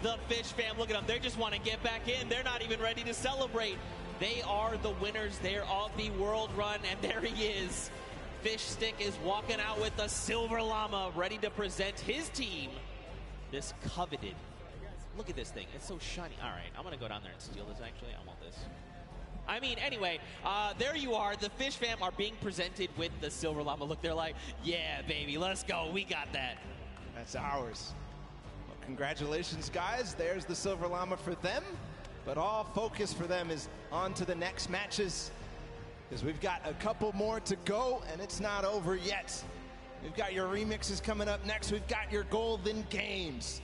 the Fish fam. Look at them. They just want to get back in. They're not even ready to celebrate. They are the winners. They're of the world run, and there he is. Fish Stick is walking out with the Silver Llama, ready to present his team this coveted. Look at this thing. It's so shiny. All right, I'm going to go down there and steal this, actually. I want this. I mean, anyway, there you are. The Fish fam are being presented with the Silver Llama. Look, they're like, yeah, baby, let's go. We got that. That's ours. Well, congratulations, guys. There's the Silver Llama for them. But all focus for them is on to the next matches, because we've got a couple more to go, and it's not over yet. We've got your remixes coming up next. We've got your Golden Games.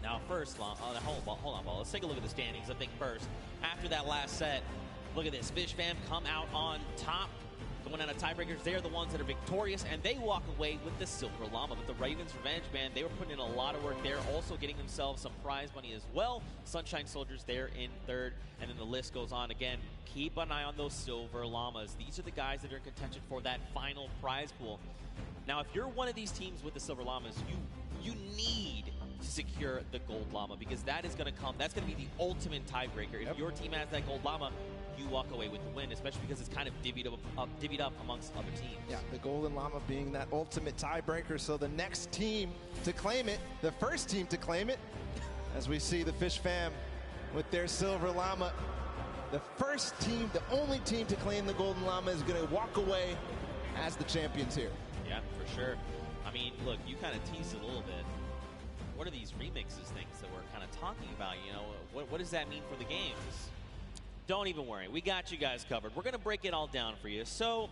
Now, first, hold on, Paul. Let's take a look at the standings. I think first, after that last set, look at this. Fish fam come out on top. Going down to tiebreakers, they're the ones that are victorious, and they walk away with the Silver Llama. But the Ravens Revenge Band, they were putting in a lot of work there, also getting themselves some prize money as well. Sunshine Soldiers, they're in third, and then the list goes on. Again, keep an eye on those Silver Llamas. These are the guys that are in contention for that final prize pool. Now, if you're one of these teams with the Silver Llamas, you need to secure the Gold Llama, because that is going to come. That's going to be the ultimate tiebreaker. If your team has that Gold Llama, you walk away with the win, especially because it's kind of divvied up amongst other teams. Yeah, the Golden Llama being that ultimate tiebreaker. So the next team to claim it, the first team to claim it, as we see the Fish fam with their Silver Llama, the first team, the only team to claim the Golden Llama is going to walk away as the champions here. Yeah, for sure. I mean, look, you kind of teased it a little bit. What are these remixes things that we're kind of talking about? You know, what does that mean for the games? Don't even worry. We got you guys covered. We're going to break it all down for you. So,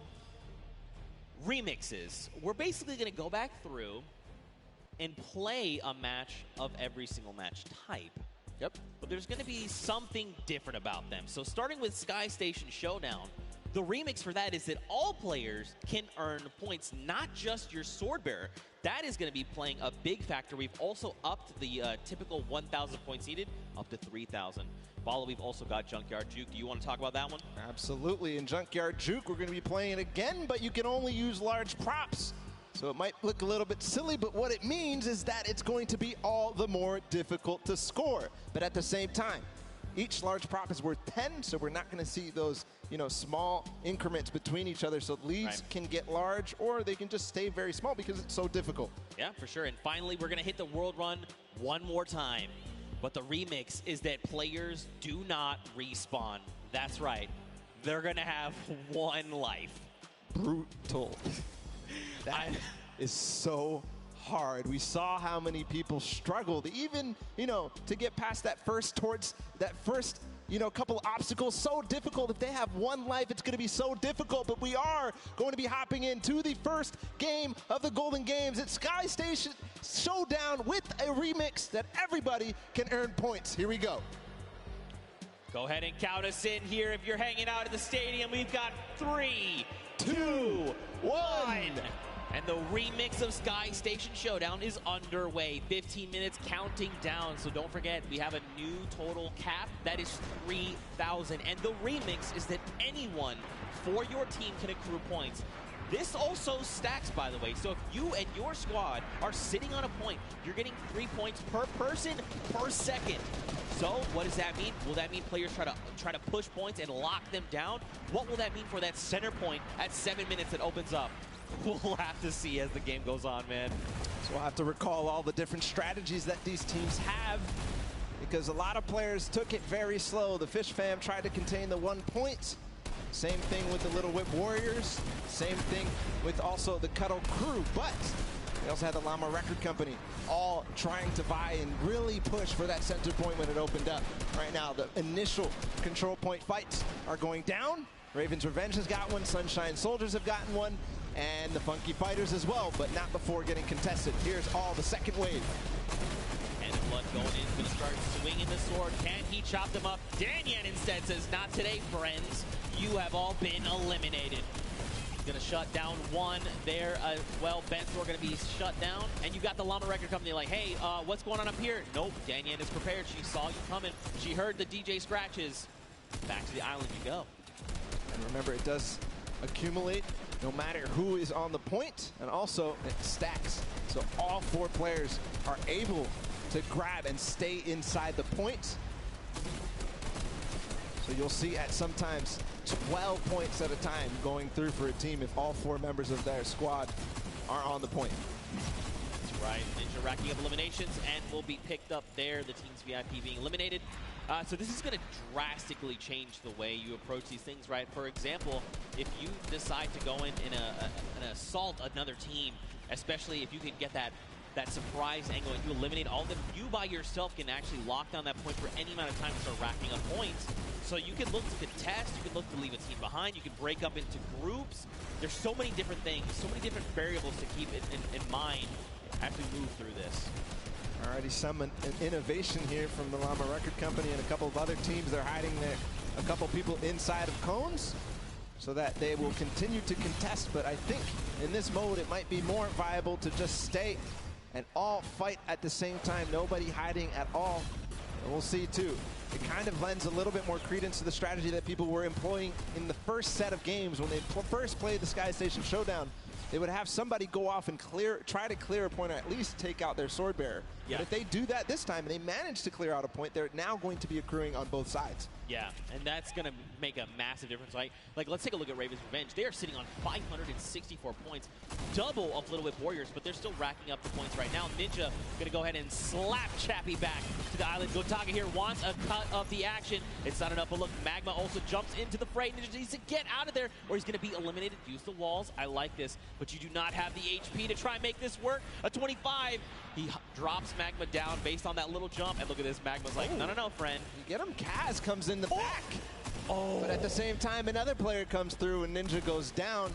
remixes. We're basically going to go back through and play a match of every single match type. Yep. But there's going to be something different about them. So, starting with Sky Station Showdown, the remix for that is that all players can earn points, not just your sword bearer. That is going to be playing a big factor. We've also upped the typical 1,000 points needed up to 3,000. Follow, we've also got Junkyard Juke. Do you want to talk about that one? Absolutely. In Junkyard Juke, we're going to be playing it again, but you can only use large props. So it might look a little bit silly, but what it means is that it's going to be all the more difficult to score. But at the same time, each large prop is worth 10, so we're not going to see those, small increments between each other. So leads can get large, or they can just stay very small because it's so difficult. Yeah, for sure. And finally, we're going to hit the world run one more time. But the remix is that players do not respawn. That's right. They're going to have one life. Brutal. That is so hard. We saw how many people struggled, even, to get past that first couple obstacles. So difficult. If they have one life, it's going to be so difficult. But we are going to be hopping into the first game of the Golden Games. It's Sky Station Showdown with a remix that everybody can earn points. Here we go. Go ahead and count us in here. If you're hanging out at the stadium, we've got 3, 2, 1. And the remix of Sky Station Showdown is underway. 15 minutes counting down. So don't forget, we have a new total cap. That is 3,000. And the remix is that anyone for your team can accrue points. This also stacks, by the way. So if you and your squad are sitting on a point, you're getting 3 points per person per second. So what does that mean? Will that mean players try to push points and lock them down? What will that mean for that center point at 7 minutes that opens up? We'll have to see as the game goes on, man. So we'll have to recall all the different strategies that these teams have, because a lot of players took it very slow. The Fish fam tried to contain the 1 point. Same thing with the Little Whip Warriors. Same thing with also the Cuddle Crew. But we also had the Llama Record Company all trying to vie and really push for that center point when it opened up. Right now, the initial control point fights are going down. Raven's Revenge has got one. Sunshine Soldiers have gotten one. And the Funky Fighters as well, but not before getting contested. Here's all the second wave. And Blood going in, going to start swinging the sword. Can he chop them up? Danyan instead says, not today, friends. You have all been eliminated. He's going to shut down one there as well. Bensor going to be shut down. And you got the Llama Record Company like, hey, what's going on up here? Nope, Danyan is prepared. She saw you coming. She heard the DJ scratches. Back to the island you go. And remember, it does accumulate no matter who is on the point, and also it stacks. So all 4 players are able to grab and stay inside the point. So you'll see at sometimes 12 points at a time going through for a team if all 4 members of their squad are on the point. That's right. Ninja racking up eliminations and will be picked up there. The team's VIP being eliminated. So this is going to drastically change the way you approach these things, right? For example, if you decide to go in an assault another team, especially if you can get that surprise angle and you eliminate all of them, you by yourself can actually lock down that point for any amount of time and start racking up points. So you can look to contest, you can look to leave a team behind, you can break up into groups. There's so many different things, so many different variables to keep in mind as we move through this. Already some innovation here from the Llama Record Company and a couple of other teams. They're hiding a couple people inside of cones so that they will continue to contest. But I think in this mode, it might be more viable to just stay and all fight at the same time. Nobody hiding at all. And we'll see too. It kind of lends a little bit more credence to the strategy that people were employing in the first set of games when they first played the Sky Station Showdown. They would have somebody go off and try to clear a point or at least take out their sword bearer. Yeah. But if they do that this time and they manage to clear out a point, they're now going to be accruing on both sides. Yeah, and that's going to make a massive difference, right? Like, let's take a look at Raven's Revenge. They are sitting on 564 points, double of Little Whip Warriors, but they're still racking up the points right now. Ninja going to go ahead and slap Chappie back to the island. Gotaga here wants a cut of the action. It's not enough, but look, Magma also jumps into the fray. Ninja needs to get out of there, or he's going to be eliminated. Use the walls. I like this, but you do not have the HP to try and make this work. A 25. He drops Magma down based on that little jump, and look at this. Magma's like, no, friend. You get him. Kaz comes in the back. But at the same time, another player comes through and Ninja goes down.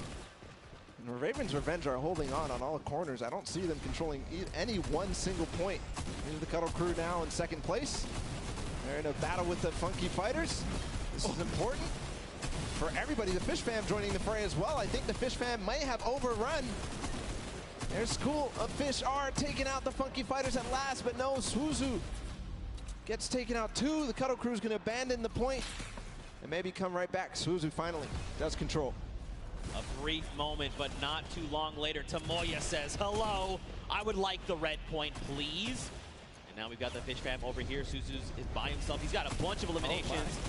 And Raven's Revenge are holding on all the corners. I don't see them controlling any one single point. Here's the Cuddle Crew now in second place. They're in a battle with the Funky Fighters. This is important for everybody. The Fish Fam joining the fray as well. I think the Fish Fam may have overrun. Their school of fish are taking out the Funky Fighters at last, but no, Suzu gets taken out too. The Cuddle Crew is going to abandon the point and maybe come right back. Suzu finally does control. A brief moment, but not too long later, Tomoya says, hello, I would like the red point, please. And now we've got the Fish Fam over here. Suzu is by himself. He's got a bunch of eliminations.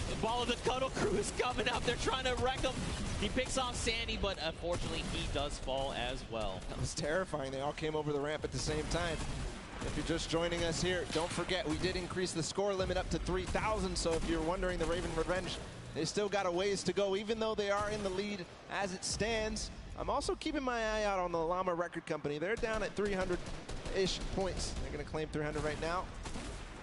The ball of the Cuddle Crew is coming up. They're trying to wreck him. He picks off Sandy, but unfortunately, he does fall as well. That was terrifying. They all came over the ramp at the same time. If you're just joining us here, don't forget, we did increase the score limit up to 3,000. So if you're wondering, the Raven Revenge, they still got a ways to go, even though they are in the lead as it stands. I'm also keeping my eye out on the Llama Record Company. They're down at 300-ish points. They're going to claim 300 right now.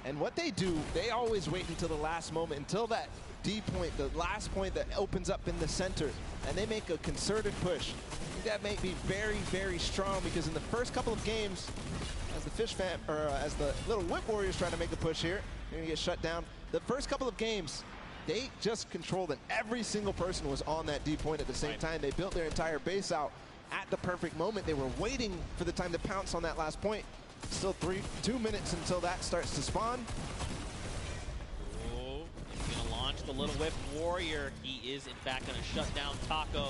And what they do, they always wait until the last moment, until that D point, the last point that opens up in the center, and they make a concerted push. I think that may be very, very strong, because in the first couple of games, as the Fish Fam, or as the Little Whip Warriors try to make a push here, they're going to get shut down. The first couple of games, they just controlled, and every single person was on that D point at the same time. They built their entire base out at the perfect moment. They were waiting for the time to pounce on that last point. Still 2 minutes until that starts to spawn. Oh, he's going to launch the Little Whip Warrior. He is, in fact, going to shut down Taco.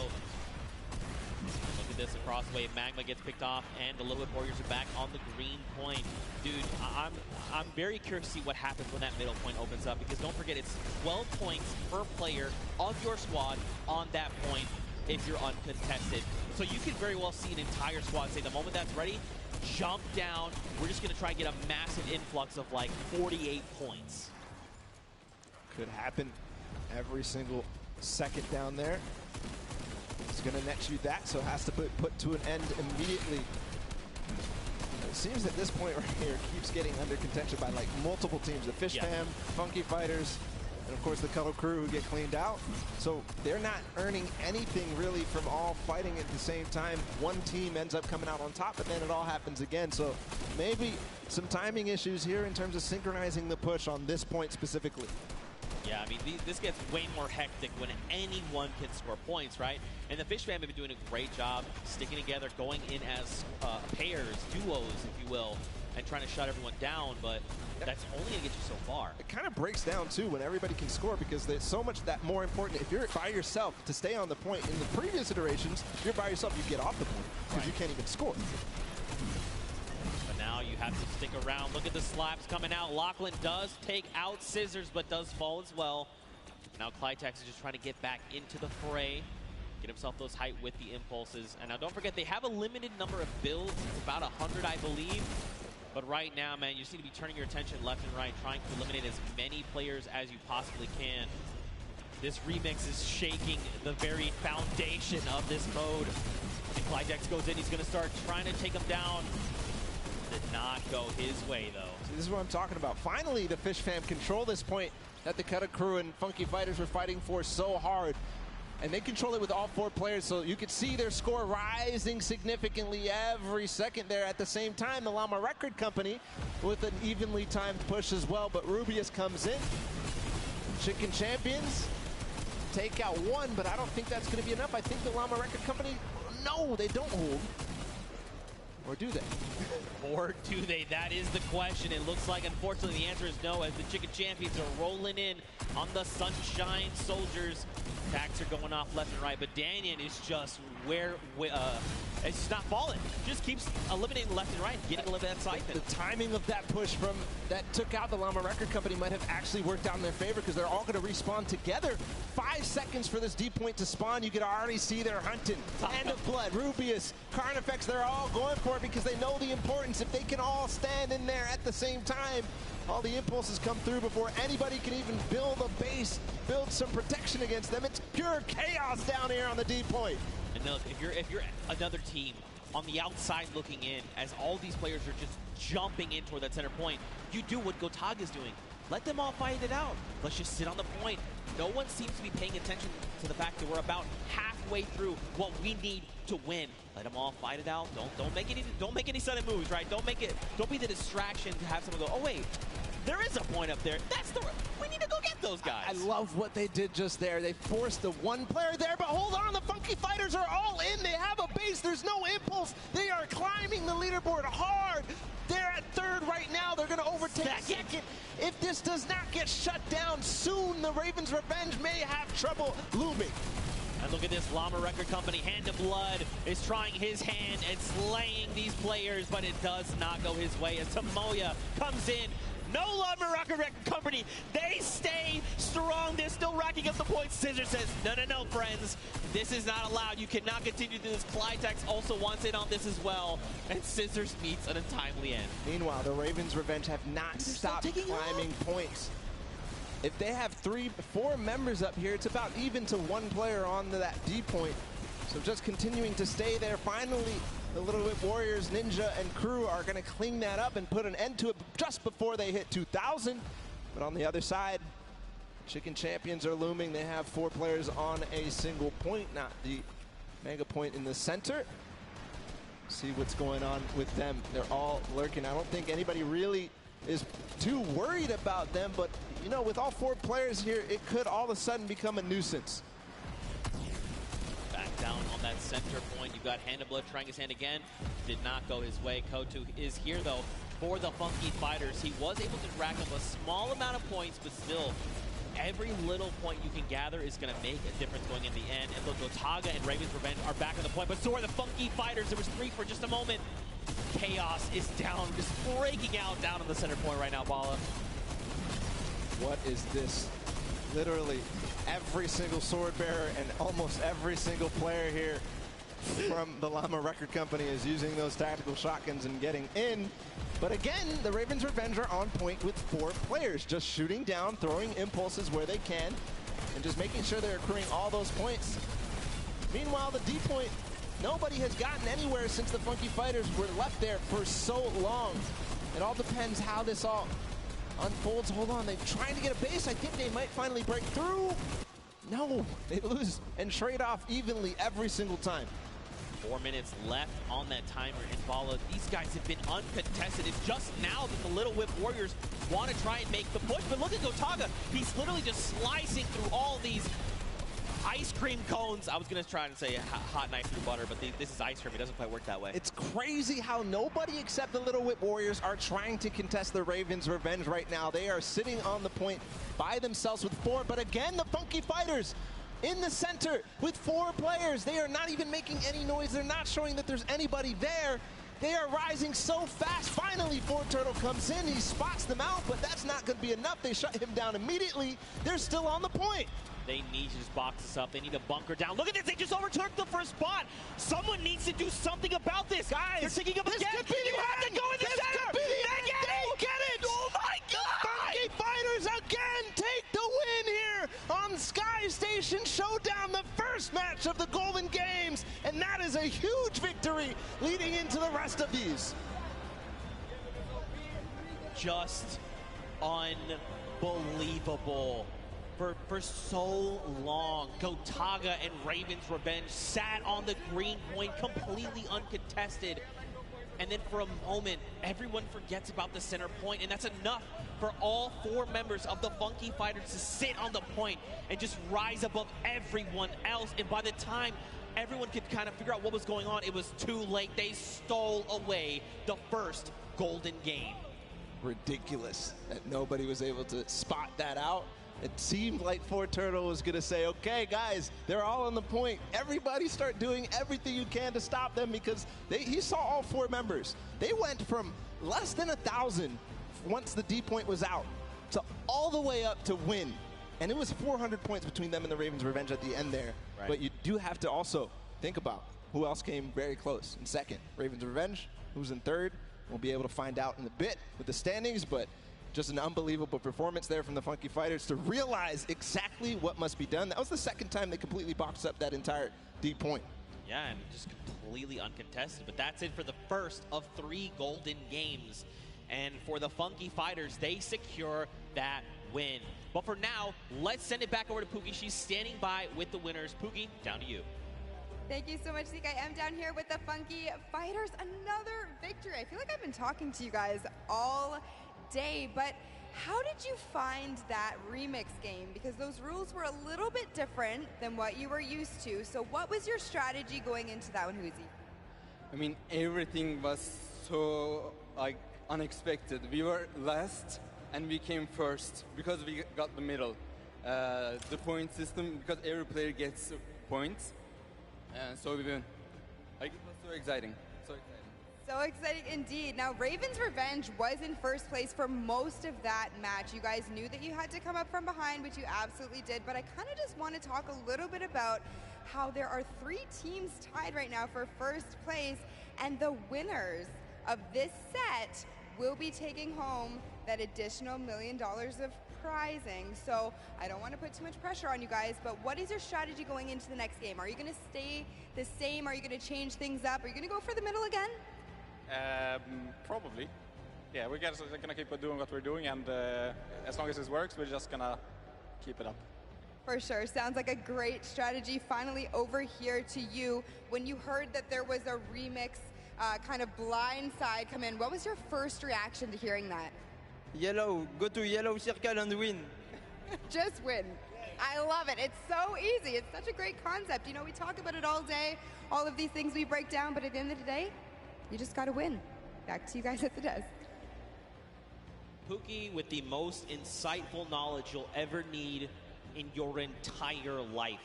Look at this across the way. Magma gets picked off, and the Little Whip Warriors are back on the green point. Dude, I'm very curious to see what happens when that middle point opens up, because don't forget, it's 12 points per player of your squad on that point if you're uncontested. So you could very well see an entire squad say, the moment that's ready, jump down. We're just going to try and get a massive influx of like 48 points. Could happen every single second down there. It's going to net you that, so it has to put to an end immediately. It seems that this point right here keeps getting under contention by like multiple teams. The Fish Fam, Funky Fighters, and of course the Cuddle Crew, who get cleaned out. So they're not earning anything really from all fighting at the same time. One team ends up coming out on top, but then it all happens again. So maybe some timing issues here in terms of synchronizing the push on this point specifically. Yeah, I mean, this gets way more hectic when anyone can score points, right? And the Fish Fam have been doing a great job sticking together, going in as pairs, duos, if you will, and trying to shut everyone down, but that's only going to get you so far. It kind of breaks down, too, when everybody can score, because there's so much that more important. If you're by yourself to stay on the point, in the previous iterations, you're by yourself, you get off the point, because you can't even score. But now you have to stick around. Look at the slaps coming out. Lachlan does take out Scissors, but does fall as well. Now Clytex is just trying to get back into the fray, get himself those height with the impulses. And now don't forget, they have a limited number of builds. It's about 100, I believe. But right now, man, you just need to be turning your attention left and right, trying to eliminate as many players as you possibly can. This remix is shaking the very foundation of this mode. And Clytex goes in, he's going to start trying to take him down. Did not go his way, though. See, this is what I'm talking about. Finally, the Fish fam control this point that the Cutter crew and Funky Fighters were fighting for so hard. And they control it with all 4 players, so you could see their score rising significantly every second there. At the same time, the Llama Record Company with an evenly timed push as well, but Rubius comes in. Chicken Champions take out 1, but I don't think that's going to be enough. I think the Llama Record Company, no, they don't hold. Or do they? Or do they? That is the question. It looks like, unfortunately, the answer is no, as the Chicken Champions are rolling in on the Sunshine Soldiers. Attacks are going off left and right, but Danyan is just it's just not falling. Just keeps eliminating left and right, getting a little bit of that siphon. The timing of that push from that took out the Llama Record Company might have actually worked out in their favor, because they're all going to respawn together. 5 seconds for this D point to spawn. You can already see they're hunting. Hand of Blood, Rubius, Carnifex, they're all going for it because they know the importance. If they can all stand in there at the same time, all the impulses come through before anybody can even build a base, build some protection against them. It's pure chaos down here on the D point. And look, if you're another team on the outside looking in, as all these players are just jumping in toward that center point, you do what Gotaga's doing. Let them all fight it out. Let's just sit on the point. No one seems to be paying attention to the fact that we're about halfway through what we need to win. Let them all fight it out. Don't make any sudden moves, right? Don't be the distraction to have someone go, oh wait, there is a point up there. We need to go get those guys. I love what they did just there. They forced the 1 player there, but hold on, the Funky Fighters are all in. They have a base. There's no impulse. They are climbing the leaderboard hard. They're at 3rd right now. They're going to overtake 2nd. If this does not get shut down soon, the Ravens' revenge may have trouble looming. And look at this, Llama Record Company, Hand of Blood is trying his hand and slaying these players, but it does not go his way as Tomoya comes in. No Llama Record Company, they stay strong. They're still racking up the points. Scissor says, no, friends. This is not allowed. You cannot continue to do this. Clytex also wants in on this as well. And Scissors meets an untimely end. Meanwhile, the Ravens' revenge have not stopped climbing points. If they have 4 members up here, it's about even to 1 player on that D point. So just continuing to stay there. Finally, the Little Whip Warriors, Ninja, and crew are going to clean that up and put an end to it just before they hit 2,000. But on the other side, Chicken Champions are looming. They have 4 players on a single point, not the mega point in the center. See what's going on with them. They're all lurking. I don't think anybody really is too worried about them, but you know, with all 4 players here, it could all of a sudden become a nuisance. Back down on that center point. You've got Hand of Blood trying his hand again. Did not go his way. Kotu is here, though, for the Funky Fighters. He was able to rack up a small amount of points, but still, every little point you can gather is going to make a difference going in the end. And look, Gotaga and Raven's Revenge are back on the point, but so are the Funky Fighters. There was 3 for just a moment. Chaos is down, just breaking out down on the center point right now, Bala. What is this? Literally every single sword bearer and almost every single player here from the Llama Record Company is using those tactical shotguns and getting in. But again, the Ravens' Revenge are on point with 4 players, just shooting down, throwing impulses where they can, and just making sure they're accruing all those points. Meanwhile, the D point, nobody has gotten anywhere since the Funky Fighters were left there for so long. It all depends how this all unfolds. Hold on, they're trying to get a base. I think they might finally break through. No, they lose and trade off evenly every single time. 4 minutes left on that timer, and Bala, these guys have been uncontested. It's just now that the Little Whip Warriors want to try and make the push, but look at Gotaga. He's literally just slicing through all these ice cream cones. I was going to try and say hot knife through butter, but this is ice cream. It doesn't quite work that way. It's crazy how nobody except the Little Whip Warriors are trying to contest the Ravens' Revenge right now. They are sitting on the point by themselves with 4, but again, the Funky Fighters in the center with 4 players. They are not even making any noise. They're not showing that there's anybody there. They are rising so fast. Finally, Fort Turtle comes in. He spots them out, but that's not going to be enough. They shut him down immediately. They're still on the point. They need to just box this up. They need to bunker down. Look at this. They just overtook the first spot. Someone needs to do something about this. Guys, they're taking up this again. could be the you have to go in the this center. Could be They get it. Oh, my God. Funky Fighters again take the win here on Sky Station Showdown, the first match of the Golden Games. And that is a huge victory leading into the rest of these. Just unbelievable. For so long, Gotaga and Raven's Revenge sat on the green point completely uncontested. And then for a moment, everyone forgets about the center point, and that's enough for all 4 members of the Funky Fighters to sit on the point and just rise above everyone else. And by the time everyone could kind of figure out what was going on, it was too late. They stole away the first Golden Game. Ridiculous that nobody was able to spot that out. It seemed like Fort Turtle was going to say, okay, guys, they're all on the point. Everybody start doing everything you can to stop them, because he saw all 4 members. They went from less than 1,000 once the D point was out to all the way up to win. And it was 400 points between them and the Ravens Revenge at the end there. Right. But you do have to also think about who else came very close in second. Ravens Revenge, who's in third. We'll be able to find out in a bit with the standings, but just an unbelievable performance there from the Funky Fighters to realize exactly what must be done. That was the second time they completely boxed up that entire D point. Yeah, and just completely uncontested. But that's it for the first of 3 Golden Games. And for the Funky Fighters, they secure that win. But for now, let's send it back over to Pookie. She's standing by with the winners. Pookie, down to you. Thank you so much, Zeke. I am down here with the Funky Fighters. Another victory. I feel like I've been talking to you guys all day, but how did you find that remix game? Because those rules were a little bit different than what you were used to. So what was your strategy going into that one, Huzi? I mean, everything was so unexpected. We were last and we came first because we got the middle. The point system, because every player gets points, so we win. It was so exciting. So exciting indeed. Now, Raven's Revenge was in first place for most of that match. You guys knew that you had to come up from behind, which you absolutely did. But I kind of just want to talk a little bit about how there are 3 teams tied right now for first place, and the winners of this set will be taking home that additional $1 million of prizing. So I don't want to put too much pressure on you guys, but what is your strategy going into the next game? Are you going to stay the same? Are you going to change things up? Are you going to go for the middle again? Probably. Yeah, we're gonna keep doing what we're doing, and as long as this works, we're just gonna keep it up. For sure. Sounds like a great strategy. Finally, over here to you. When you heard that there was a remix kind of blind side come in, what was your first reaction to hearing that? Yellow. Go to yellow circle and win. Just win. I love it. It's so easy. It's such a great concept. You know, we talk about it all day, all of these things we break down, but at the end of the day, you just got to win. Back to you guys at the desk. Pookie with the most insightful knowledge you'll ever need in your entire life.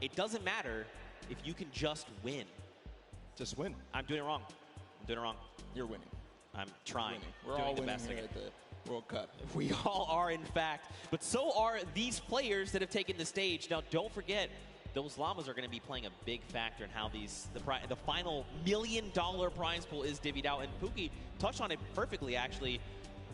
It doesn't matter if you can just win. Just win. I'm doing it wrong. I'm doing it wrong. You're winning. I'm trying. We're doing all the winning best here at the World Cup. We all are, in fact. But so are these players that have taken the stage. Now, don't forget, those llamas are going to be playing a big factor in how the final $1 million prize pool is divvied out. And Pookie touched on it perfectly, actually.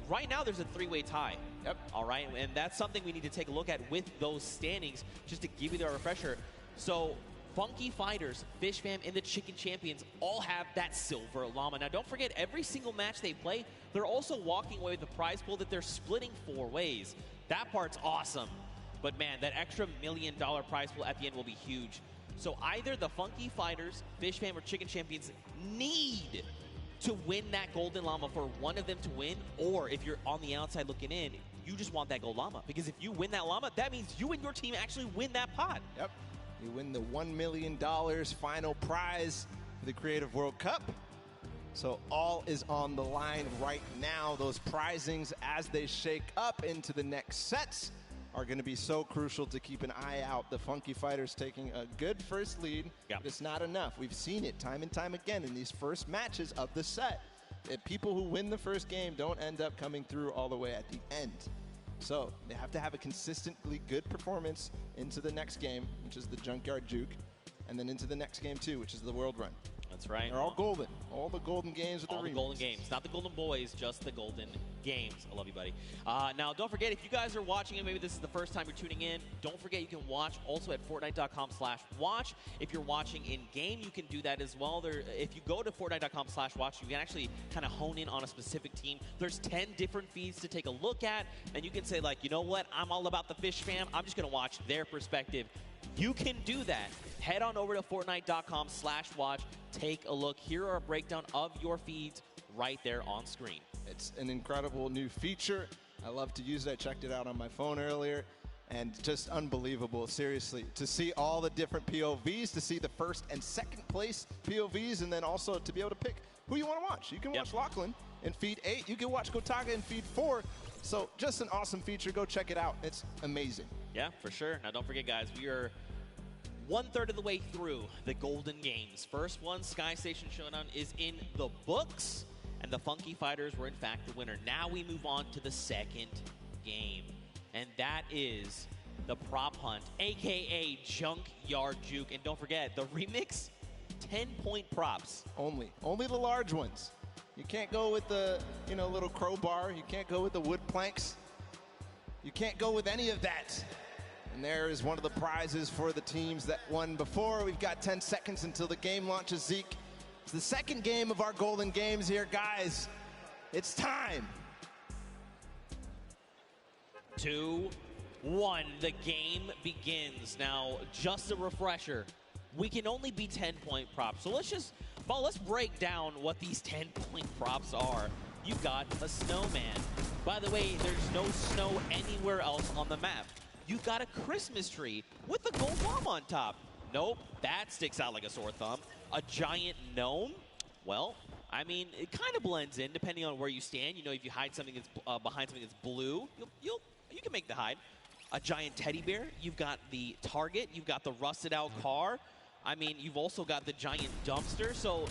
Right now, there's a 3-way tie. Yep. All right, and that's something we need to take a look at with those standings, just to give you the refresher. So, Funky Fighters, Fish Fam, and the Chicken Champions all have that silver llama. Now, don't forget, every single match they play, they're also walking away with a prize pool that they're splitting 4 ways. That part's awesome. But man, that extra $1 million prize pool at the end will be huge. So either the Funky Fighters, Fish Fam, or Chicken Champions need to win that golden llama for one of them to win, or if you're on the outside looking in, you just want that gold llama. Because if you win that llama, that means you and your team actually win that pot. Yep. You win the $1 million final prize for the Creative World Cup. So all is on the line right now. Those prizings as they shake up into the next sets are going to be so crucial to keep an eye out. The Funky Fighters taking a good first lead, Yep. but it's not enough. We've seen it time and time again in these first matches of the set. That people who win the first game don't end up coming through all the way at the end. So they have to have a consistently good performance into the next game, which is the Junkyard Juke, and then into the next game too, which is the World Run. That's right. They're all golden. All the golden games with All the the remix. golden games. Not the golden boys, just the golden games. I love you, buddy. Now, don't forget, if you guys are watching and maybe this is the first time you're tuning in, don't forget you can watch also at Fortnite.com/watch. If you're watching in-game, you can do that as well. If you go to Fortnite.com/watch, you can actually kind of hone in on a specific team. There's 10 different feeds to take a look at, and you can say, like, you know what? I'm all about the Fish fam. I'm just going to watch their perspective. You can do that. Head on over to Fortnite.com/watch. Take a look. Here are a breakdown of your feeds right there on screen. It's an incredible new feature. I love to use it. I checked it out on my phone earlier, and just unbelievable, seriously. To see all the different POVs, to see the first and second place POVs, and then also to be able to pick who you want to watch. You can watch Lachlan in feed 8. You can watch Gotaga in feed 4. So just an awesome feature. Go check it out. It's amazing. Yeah, for sure. Now, don't forget, guys, we are 1/3 of the way through the Golden Games. First one, Sky Station Showdown, is in the books, and the Funky Fighters were, in fact, the winner. Now we move on to the second game, and that is the Prop Hunt, a.k.a. Junkyard Juke. And don't forget, the remix, 10-point props. Only the large ones. You can't go with the, little crowbar. You can't go with the wood planks. You can't go with any of that. And there is one of the prizes for the teams that won before. We've got 10 seconds until the game launches. Zeke, it's the second game of our Golden Games here, guys. It's time. 2, 1, the game begins. Now, just a refresher, we can only be 10-point props. So let's break down what these 10-point props are. You've got a snowman. By the way, there's no snow anywhere else on the map. You've got a Christmas tree with a gold bomb on top. Nope, that sticks out like a sore thumb. A giant gnome? Well, I mean, it kind of blends in depending on where you stand. If you hide something that's behind something that's blue, you can make the hide. A giant teddy bear. You've got the target. You've got the rusted out car. I mean, you've also got the giant dumpster. So,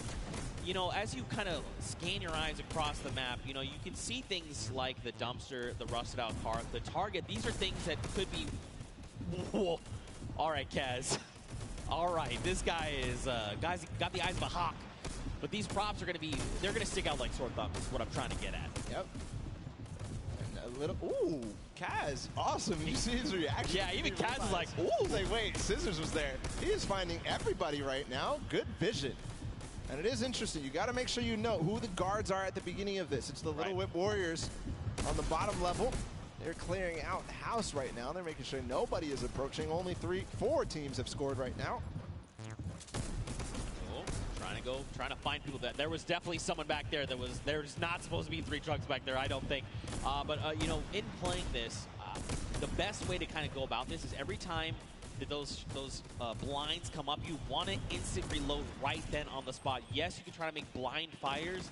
as you kind of scan your eyes across the map, you can see things like the dumpster, the rusted out car, the target. These are things that could be... Whoa. All right, Kaz. All right, this guy is... guy's got the eyes of a hawk. But these props are going to be... They're going to stick out like sore thumbs is what I'm trying to get at. Yep. And a little... Ooh, Kaz. Awesome. You see his reaction? Yeah, even Kaz is like, ooh. Like, wait, Scissors was there. He is finding everybody right now. Good vision. And it is interesting. You got to make sure you know who the guards are at the beginning of this. It's the Little Whip Warriors on the bottom level. They're clearing out the house right now. They're making sure nobody is approaching. Only 4 teams have scored right now. Trying to find people. That there was definitely someone back there that was. There's not supposed to be 3 trucks back there, I don't think. But in playing this, the best way to kind of go about this is every time that those blinds come up, you want to instant reload right then on the spot. Yes, you can try to make blind fires.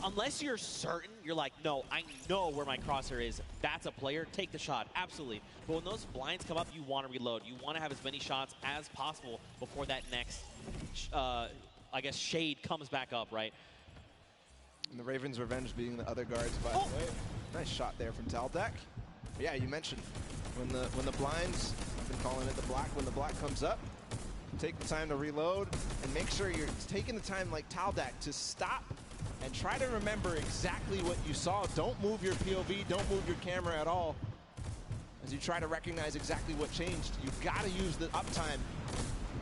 Unless you're certain, you're like, no, I know where my crosshair is. That's a player. Take the shot. Absolutely. But when those blinds come up, you want to reload. You want to have as many shots as possible before that next, I guess, shade comes back up, right? And the Ravens' Revenge being the other guards, by the way. Nice shot there from Taldak. Yeah, you mentioned when the blinds, I've been calling it the black, when the black comes up, take the time to reload and make sure you're taking the time like Taldak to stop and try to remember exactly what you saw. Don't move your POV, don't move your camera at all as you try to recognize exactly what changed. You've got to use the uptime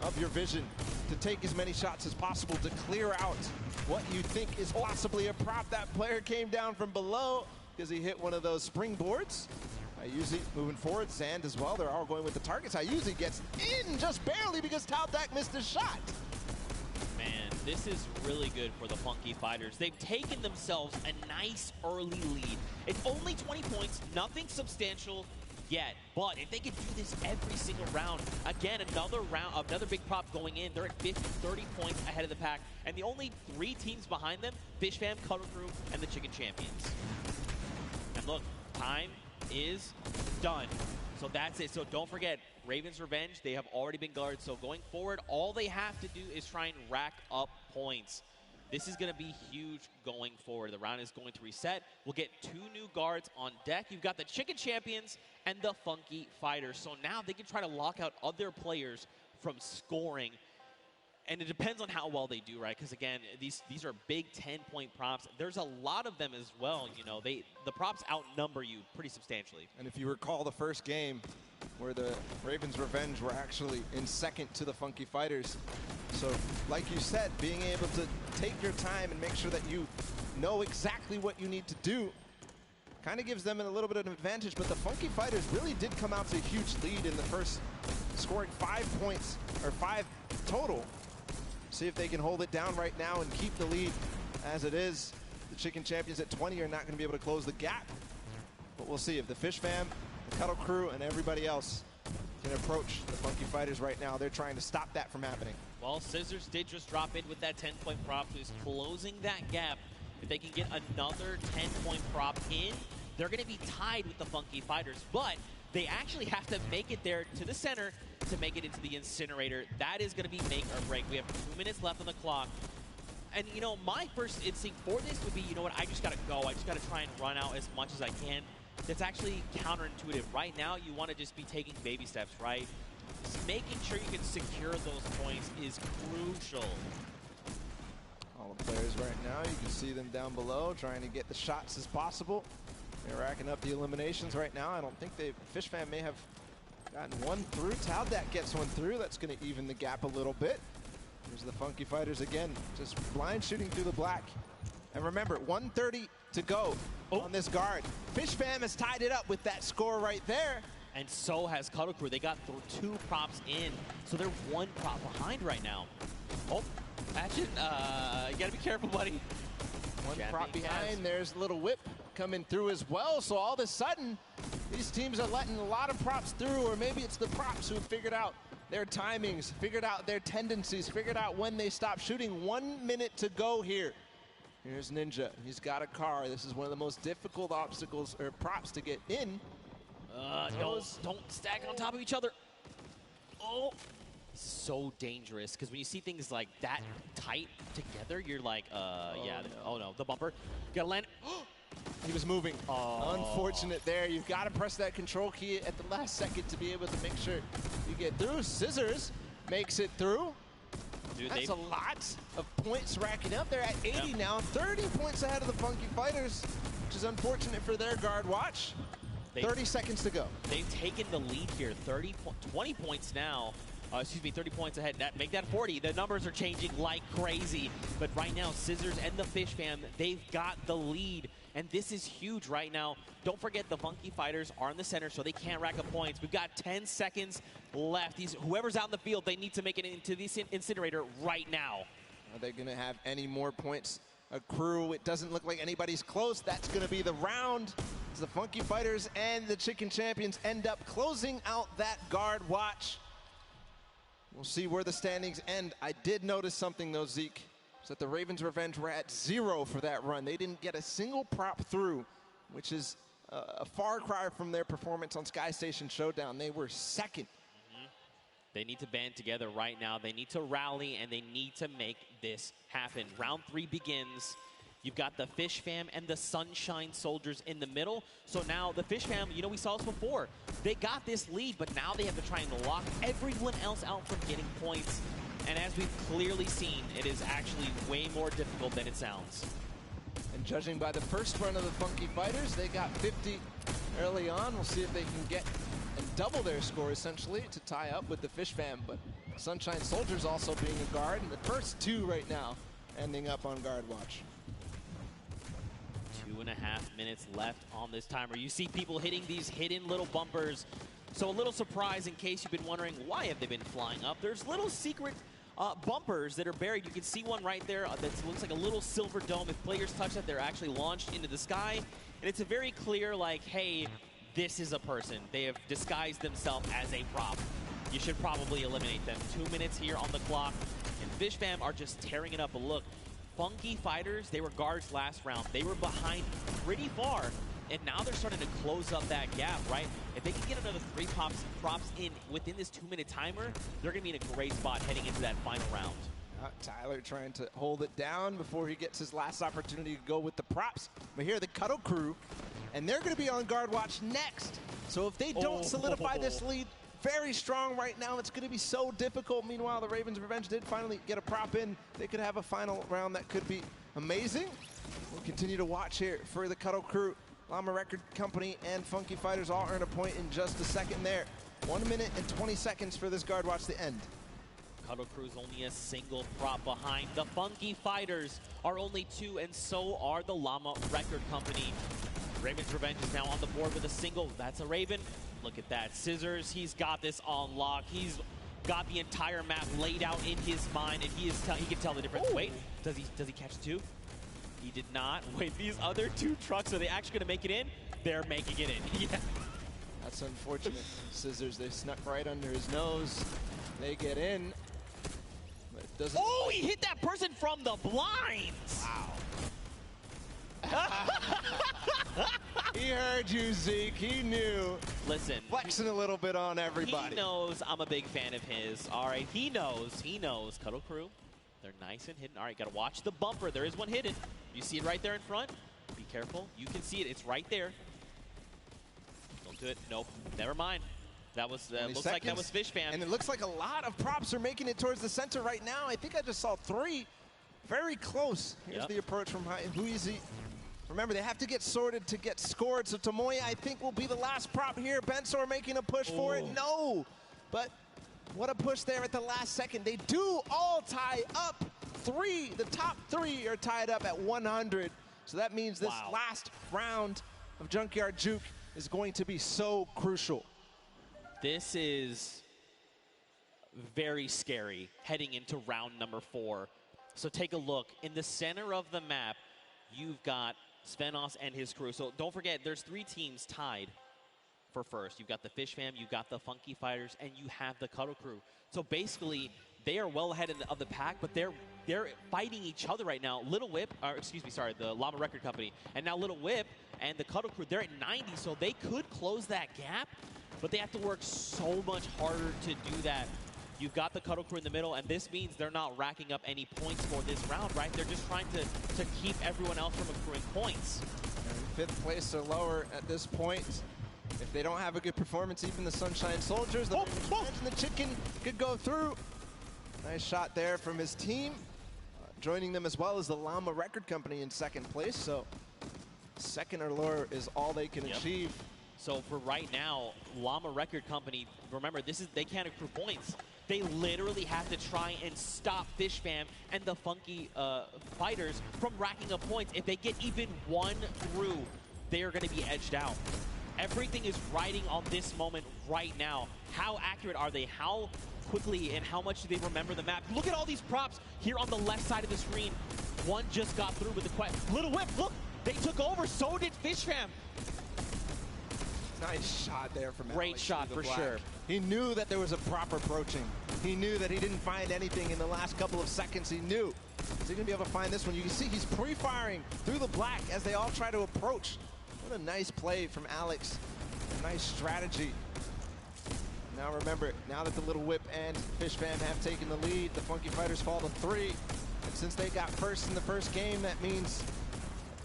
of your vision to take as many shots as possible to clear out what you think is possibly a prop. That player came down from below because he hit one of those springboards. Ayuzi moving forward, Sand as well. They're all going with the targets. Ayuzi gets in just barely because Taldak missed a shot. Man, this is really good for the Funky Fighters. They've taken themselves a nice early lead. It's only 20 points, nothing substantial yet. But if they can do this every single round, again, another big prop going in. They're at 50, 30 points ahead of the pack. And the only 3 teams behind them, Fish Fam, Cutter Crew, and the Chicken Champions. And look, time is done. So that's it. So don't forget, Ravens Revenge, they have already been guards. So going forward, all they have to do is try and rack up points. This is going to be huge going forward. The round is going to reset. We'll get 2 new guards on deck. You've got the Chicken Champions and the Funky Fighters. So now they can try to lock out other players from scoring. And it depends on how well they do, right? Because again, these are big 10-point props. There's a lot of them as well. You know, the props outnumber you pretty substantially. And if you recall the first game where the Ravens Revenge were actually in second to the Funky Fighters. So like you said, being able to take your time and make sure that you know exactly what you need to do kind of gives them a little bit of an advantage. But the Funky Fighters really did come out to a huge lead in the first, scoring 5 points, or 5 total. See if they can hold it down right now and keep the lead as it is. The Chicken Champions at 20 are not going to be able to close the gap. But we'll see if the Fish Fam, the Cuddle Crew, and everybody else can approach the Funky Fighters right now. They're trying to stop that from happening. Well, Scissors did just drop in with that 10-point prop, who's closing that gap. If they can get another 10-point prop in, they're going to be tied with the Funky Fighters. But they actually have to make it there to the center to make it into the incinerator. That is going to be make or break. We have 2 minutes left on the clock. And, you know, my first instinct for this would be, you know what, I just got to go. I just got to try and run out as much as I can. That's actually counterintuitive. Right now, you want to just be taking baby steps, right? Just making sure you can secure those points is crucial. All the players right now, you can see them down below trying to get the shots as possible. They're racking up the eliminations right now. I don't think Fish Fam may have gotten one through. Taldat gets one through. That's going to even the gap a little bit. Here's the Funky Fighters again, just blind shooting through the black. And remember, 1:30 to go on this guard. Fish Fam has tied it up with that score right there. And so has Cuddle Crew. They got 2 props in, so they're 1 prop behind right now. Oh, Patchen, you got to be careful, buddy. One prop behind. There's a little whip coming through as well. So all of a sudden, these teams are letting a lot of props through, or maybe it's the props who figured out their timings, figured out their tendencies, figured out when they stop shooting. 1 minute to go here. Here's Ninja. He's got a car. This is one of the most difficult obstacles or props to get in. Don't stack on top of each other. Oh, so dangerous, because when you see things like that tight together, you're like, yeah, oh no, the bumper. You gotta land. He was moving. Unfortunate there. You've got to press that control key at the last second to be able to make sure you get through. Scissors makes it through. Dude, that's a lot of points racking up. They're at 80 now, 30 points ahead of the Funky Fighters, which is unfortunate for their guard watch. 30 seconds to go. They've taken the lead here, 20 points now. 30 points ahead. Make that 40. The numbers are changing like crazy. But right now, Scissors and the Fish Fam, they've got the lead. And this is huge right now. Don't forget the Funky Fighters are in the center, so they can't rack up points. We've got 10 seconds left. Whoever's out in the field, they need to make it into the incinerator right now. Are they going to have any more points accrue? It doesn't look like anybody's close. That's going to be the round. As the Funky Fighters and the Chicken Champions end up closing out that guard watch. We'll see where the standings end. I did notice something, though, Zeke, is that the Ravens Revenge were at 0 for that run. They didn't get a single prop through, which is a far cry from their performance on Sky Station Showdown. They were second. They need to band together right now. They need to rally, and they need to make this happen. Round 3 begins. You've got the Fish Fam and the Sunshine Soldiers in the middle. So now the Fish Fam, you know, we saw this before. They got this lead, but now they have to try and lock everyone else out from getting points. And as we've clearly seen, it is actually way more difficult than it sounds. And judging by the first run of the Funky Fighters, they got 50 early on. We'll see if they can get and double their score, essentially, to tie up with the Fish Fam. But Sunshine Soldiers also being a guard, and the first 2 right now ending up on guard watch. 2.5 minutes left on this timer. You see people hitting these hidden little bumpers. So a little surprise in case you've been wondering why have they been flying up. There's little secret bumpers that are buried. You can see one right there that looks like a little silver dome. If players touch that, they're actually launched into the sky. And it's a very clear, like, hey, this is a person. They have disguised themselves as a prop. You should probably eliminate them. 2 minutes here on the clock. And Fish Fam are just tearing it up. But look, Funky Fighters, they were guards last round. They were behind pretty far. And now they're starting to close up that gap, right? If they can get another 3 props in within this 2-minute timer, they're going to be in a great spot heading into that final round. Tyler trying to hold it down before he gets his last opportunity to go with the props. But here, the Cuddle Crew, and they're going to be on guard watch next. So if they don't solidify this lead very strong right now, it's going to be so difficult. Meanwhile, the Ravens Revenge did finally get a prop in. They could have a final round that could be amazing. We'll continue to watch here for the Cuddle Crew. Llama Record Company and Funky Fighters all earn a point in just a second there. 1 minute and 20 seconds for this guard watch to end. Cuddle Crew's only a single prop behind. The Funky Fighters are only 2, and so are the Llama Record Company. Raven's Revenge is now on the board with a single. That's a Raven. Look at that. Scissors, he's got this on lock. He's got the entire map laid out in his mind, and he can tell the difference. Wait, does he catch 2? He did not. Wait, these other 2 trucks, are they actually going to make it in? They're making it in. Yeah. That's unfortunate. Scissors, they snuck right under his nose. They get in. But it doesn't. Oh, he hit that person from the blinds. Wow. He heard you, Zeke. He knew. Listen. Flexing a little bit on everybody. He knows I'm a big fan of his. All right, he knows. He knows. Cuddle Crew, they're nice and hidden. All right, got to watch the bumper. There is one hidden. You see it right there in front? Be careful. You can see it. It's right there. Don't do it. Nope. Never mind. That was, looks like that was Fish Fam. And it looks like a lot of props are making it towards the center right now. I think I just saw 3. Very close. Here's the approach from Huizi. Remember, they have to get sorted to get scored. So Tomoya, I think, will be the last prop here. Bensor making a push for it. No. But what a push there at the last second. They do all tie up. 3, the top 3 are tied up at 100. So that means this last round of Junkyard Juke is going to be so crucial. This is very scary heading into round number 4. So take a look. In the center of the map, you've got Svenos and his crew. So don't forget, there's 3 teams tied for first. You've got the Fish Fam, you've got the Funky Fighters, and you have the Cuddle Crew. So basically, they are well ahead of the pack, but they're fighting each other right now. Little Whip, or excuse me, sorry, the Llama Record Company, and now Little Whip and the Cuddle Crew, they're at 90, so they could close that gap, but they have to work so much harder to do that. You've got the Cuddle Crew in the middle, and this means they're not racking up any points for this round, right? They're just trying to keep everyone else from accruing points. And 5th place or lower at this point. If they don't have a good performance, even the Sunshine Soldiers, the and the Chicken could go through. Nice shot there from his team. Joining them as well as the Llama Record Company in 2nd place. So 2nd or lower is all they can achieve. So for right now, Llama Record Company, remember, they can't accrue points. They literally have to try and stop Fish Fam and the Funky Fighters from racking up points. If they get even 1 through, they are going to be edged out. Everything is riding on this moment right now. How accurate are they? How quickly and how much do they remember the map? Look at all these props here on the left side of the screen. One just got through with the quest. Little Whip, look, they took over. So did Fish Fam. Nice shot there from Great Alex shot for sure. He knew that there was a prop approaching. He knew that he didn't find anything in the last couple of seconds. He knew. Is he going to be able to find this one? You can see he's pre-firing through the black as they all try to approach. What a nice play from Alex. A nice strategy. Now remember, now that the Little Whip and Fish Fam have taken the lead, the Funky Fighters fall to 3. And since they got first in the first game, that means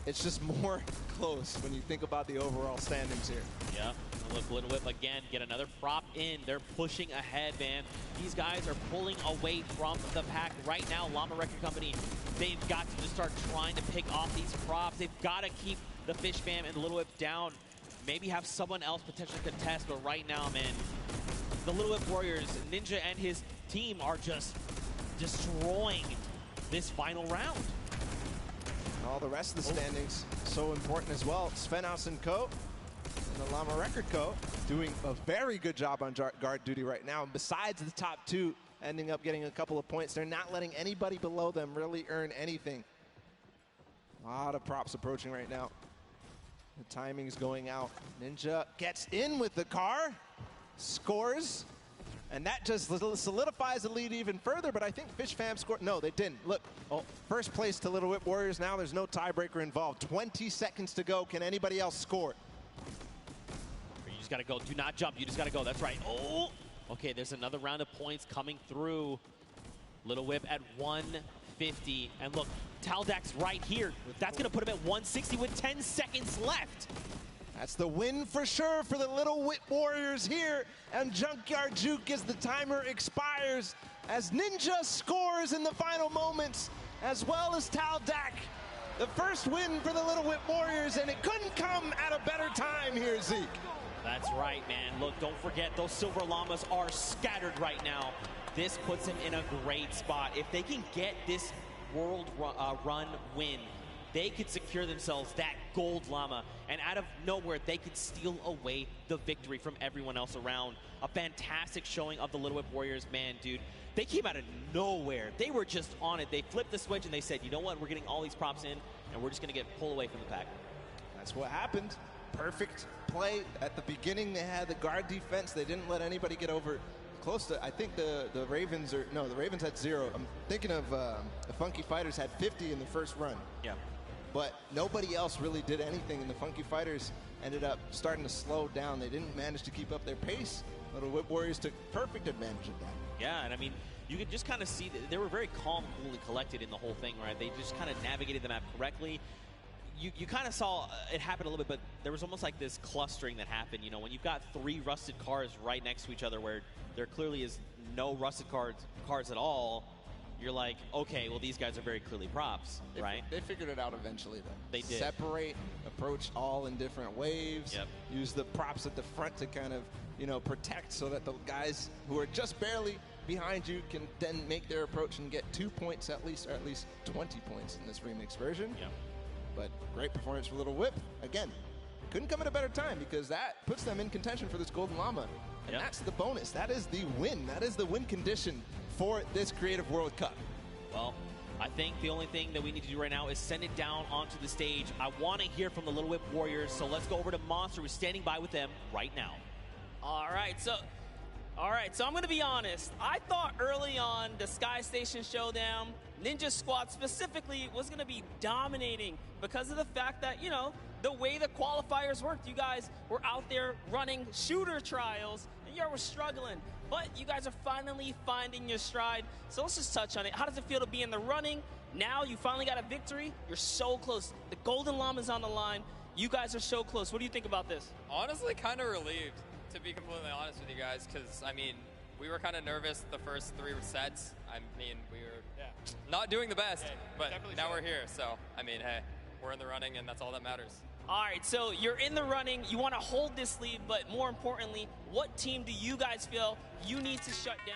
it's just more close when you think about the overall standings here. Yeah, look, Little Whip again, get another prop in. They're pushing ahead, man. These guys are pulling away from the pack right now. Llama Record Company, they've got to just start trying to pick off these props. They've got to keep the Fish Fam and Little Whip down. Maybe have someone else potentially contest, but right now, man, the Little Whip Warriors, Ninja and his team are just destroying this final round. And all the rest of the standings so important as well. Svenos and Co. and the Llama Record Co. doing a very good job on guard duty right now. And besides the top 2 ending up getting a couple of points, they're not letting anybody below them really earn anything. A lot of props approaching right now. The timing's going out. Ninja gets in with the car, scores. And that just solidifies the lead even further, but I think Fish Fam scored. No, they didn't. Look, first place to Little Whip Warriors now. There's no tiebreaker involved. 20 seconds to go. Can anybody else score? You just got to go. Do not jump. You just got to go. That's right. Oh! Okay, there's another round of points coming through. Little Whip at 150. And look, Taldak's right here. That's going to put him at 160 with 10 seconds left. That's the win for sure for the Little Whip Warriors here. And Junkyard Juke as the timer expires, as Ninja scores in the final moments, as well as Taldak. The first win for the Little Whip Warriors, and it couldn't come at a better time here, Zeke. That's right, man. Look, don't forget, those Silver Llamas are scattered right now. This puts them in a great spot. If they can get this world run win, they could secure themselves that gold llama, and out of nowhere, they could steal away the victory from everyone else around. A fantastic showing of the Little Whip Warriors. Man, dude, they came out of nowhere. They were just on it. They flipped the switch, and they said, you know what, we're getting all these props in, and we're just going to get pulled away from the pack. That's what happened. Perfect play. At the beginning, they had the guard defense. They didn't let anybody get over close to, I think the Ravens are, no, the Ravens had 0. I'm thinking of the Funky Fighters had 50 in the first run. Yeah. But nobody else really did anything, and the Funky Fighters ended up starting to slow down. They didn't manage to keep up their pace. Little Whip Warriors took perfect advantage of that. Yeah, and I mean, you could just kind of see that they were very calm, cool, and collected in the whole thing, right? They just kind of navigated the map correctly. You kind of saw it happen a little bit, but there was almost like this clustering that happened. You know, when you've got 3 rusted cars right next to each other where there clearly is no rusted cars at all, you're like, okay, well, these guys are very clearly props, right? They figured it out eventually, though. They did. Separate, approach all in different waves. Yep. Use the props at the front to kind of, you know, protect so that the guys who are just barely behind you can then make their approach and get 2 points at least, or at least 20 points in this remix version. Yep. But great performance for Little Whip. Again, couldn't come at a better time because that puts them in contention for this Golden Llama. And Yep. that's the bonus. That is the win. That is the win condition for this Creative World Cup. Well, I think the only thing that we need to do right now is send it down onto the stage. I want to hear from the Little Whip Warriors, so let's go over to Monster, who's standing by with them right now. All right, so I'm going to be honest. I thought early on the Sky Station Showdown, Ninja Squad specifically, was going to be dominating because of the fact that, you know, the way the qualifiers worked. You guys were out there running shooter trials, and you were struggling. But you guys are finally finding your stride. So let's just touch on it. How does it feel to be in the running? Now you finally got a victory. You're so close. The Golden Llama's on the line. You guys are so close. What do you think about this? Honestly, kind of relieved, to be completely honest with you guys, because, I mean, we were kind of nervous the first 3 sets. I mean, we were not doing the best, but now we're here. So, I mean, hey, we're in the running, and that's all that matters. All right, so you're in the running. You want to hold this lead, but more importantly, what team do you guys feel you need to shut down?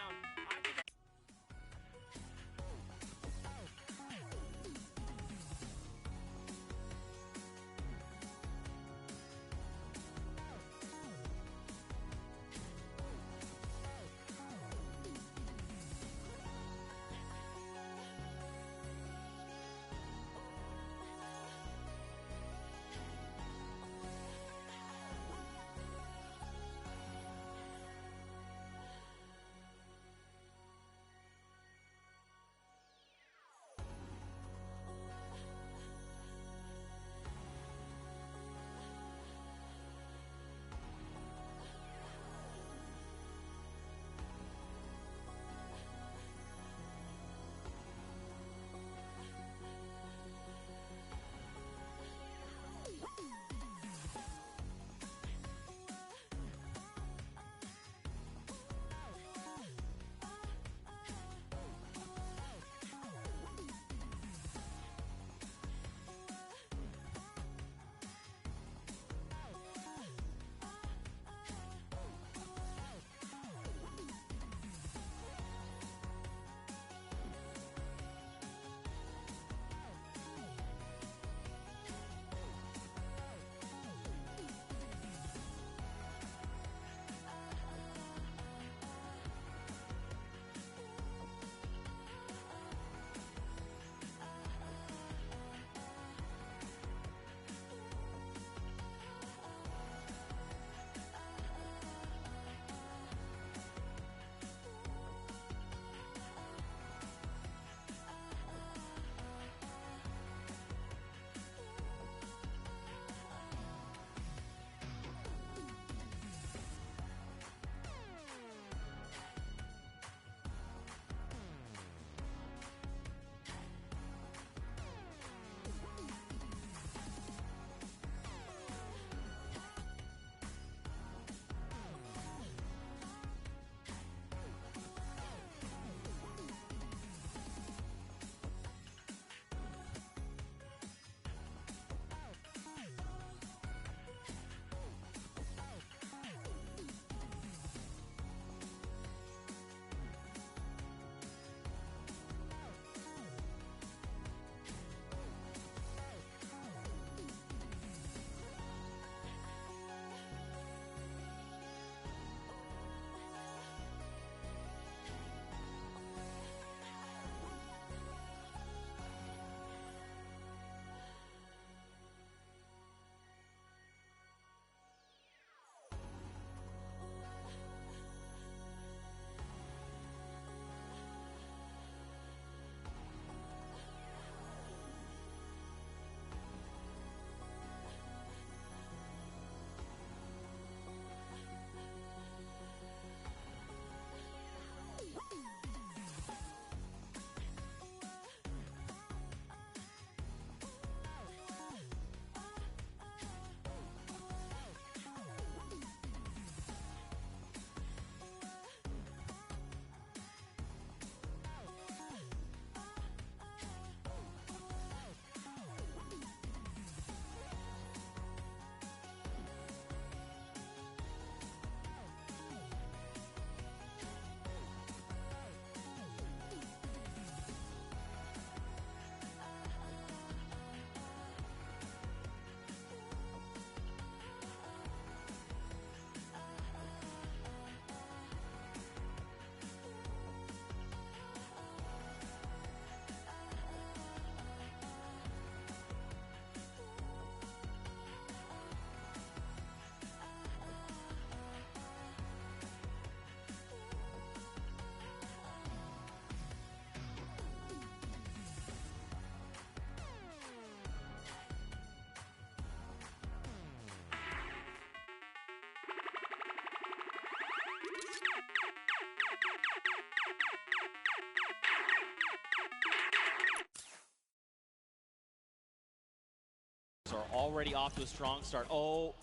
are already off to a strong start. Oh,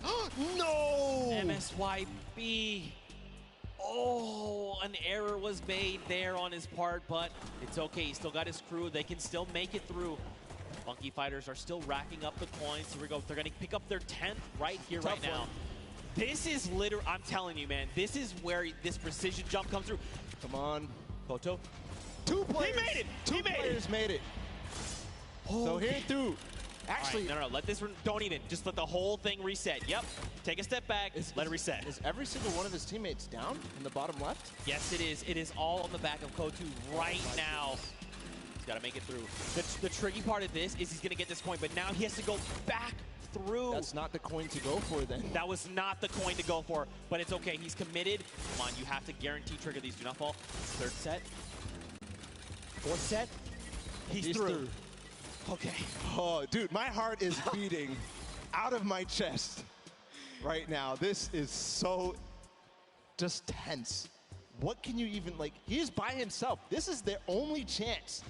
no! MSYB. Oh, an error was made there on his part, but it's okay. He still got his crew. They can still make it through. Funky Fighters are still racking up the coins. Here we go. They're going to pick up their 10th right here, right now. This is literally, I'm telling you, man, this is where this precision jump comes through. Come on. Koto. Two players. He made it. Two players made it. So here through. Actually, right, no, let this, don't even. Just let the whole thing reset. Yep. Take a step back, let it reset. Is every single one of his teammates down in the bottom left? Yes, it is. It is all on the back of Kotu right now. He's got to make it through. The tricky part of this is he's going to get this coin, but now he has to go back through. That's not the coin to go for then. That was not the coin to go for, but it's okay. He's committed. Come on, you have to guarantee trigger these. Do not fall. Third set. Fourth set. He's through. Okay. Oh, dude, my heart is beating out of my chest right now. This is so just tense. What can you even, like, he's by himself. This is their only chance.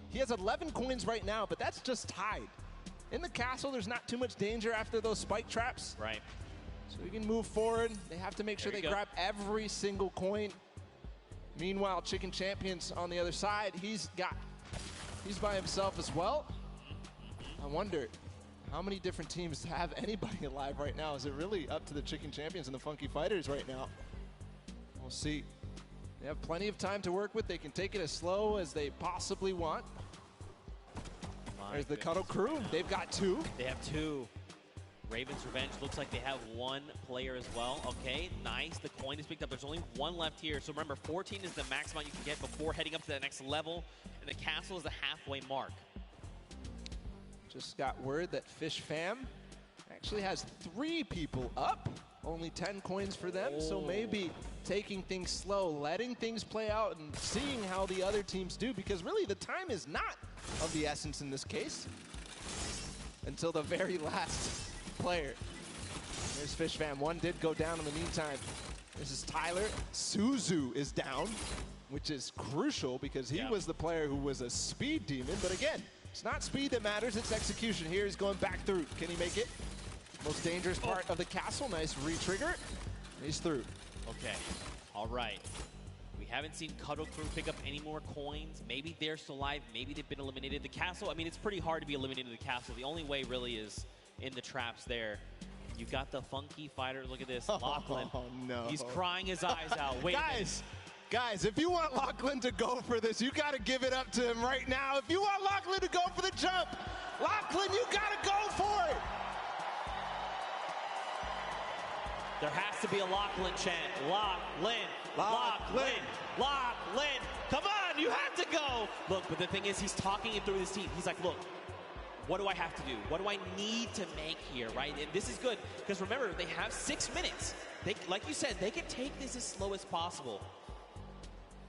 He has 11 coins right now, but that's just tied. In the castle, there's not too much danger after those spike traps. Right. So we can move forward. They have to make sure they grab every single coin. Meanwhile, Chicken Champions on the other side, he's by himself as well. I wonder how many different teams have anybody alive right now. Is it really up to the Chicken Champions and the Funky Fighters right now? We'll see. They have plenty of time to work with. They can take it as slow as they possibly want. There's the Cuddle crew. They've got 2. They have 2. Raven's Revenge looks like they have 1 player as well. Okay, nice. The coin is picked up. There's only 1 left here. So remember, 14 is the max amount you can get before heading up to that next level. And the castle is the halfway mark. Just got word that Fish Fam actually has 3 people up. Only 10 coins for them. So maybe taking things slow, letting things play out, and seeing how the other teams do. Because really, the time is not of the essence in this case. Until the very last player. There's Fish Fam. 1 did go down in the meantime. This is Tyler. Suzu is down, which is crucial because he was the player who was a speed demon. But again, it's not speed that matters, it's execution. Here he's going back through. Can he make it? Most dangerous part of the castle. Nice re-trigger. He's through. Okay, all right. We haven't seen Cuddle Crew pick up any more coins. Maybe they're still alive. Maybe they've been eliminated. The castle, I mean, it's pretty hard to be eliminated in the castle. The only way really is in the traps there. You've got the Funky Fighters. Look at this, Lachlan. Oh, no. He's crying his eyes out. Wait Guys, if you want Lachlan to go for this, you got to give it up to him right now. If you want Lachlan to go for the jump, Lachlan, you got to go for it. There has to be a Lachlan chant. Lachlan, Lachlan, Lachlan. Come on, you have to go. Look, but the thing is, he's talking it through his team. He's like, look, what do I have to do? What do I need to make here, right? And this is good, because remember, they have 6 minutes. They, like you said, they can take this as slow as possible.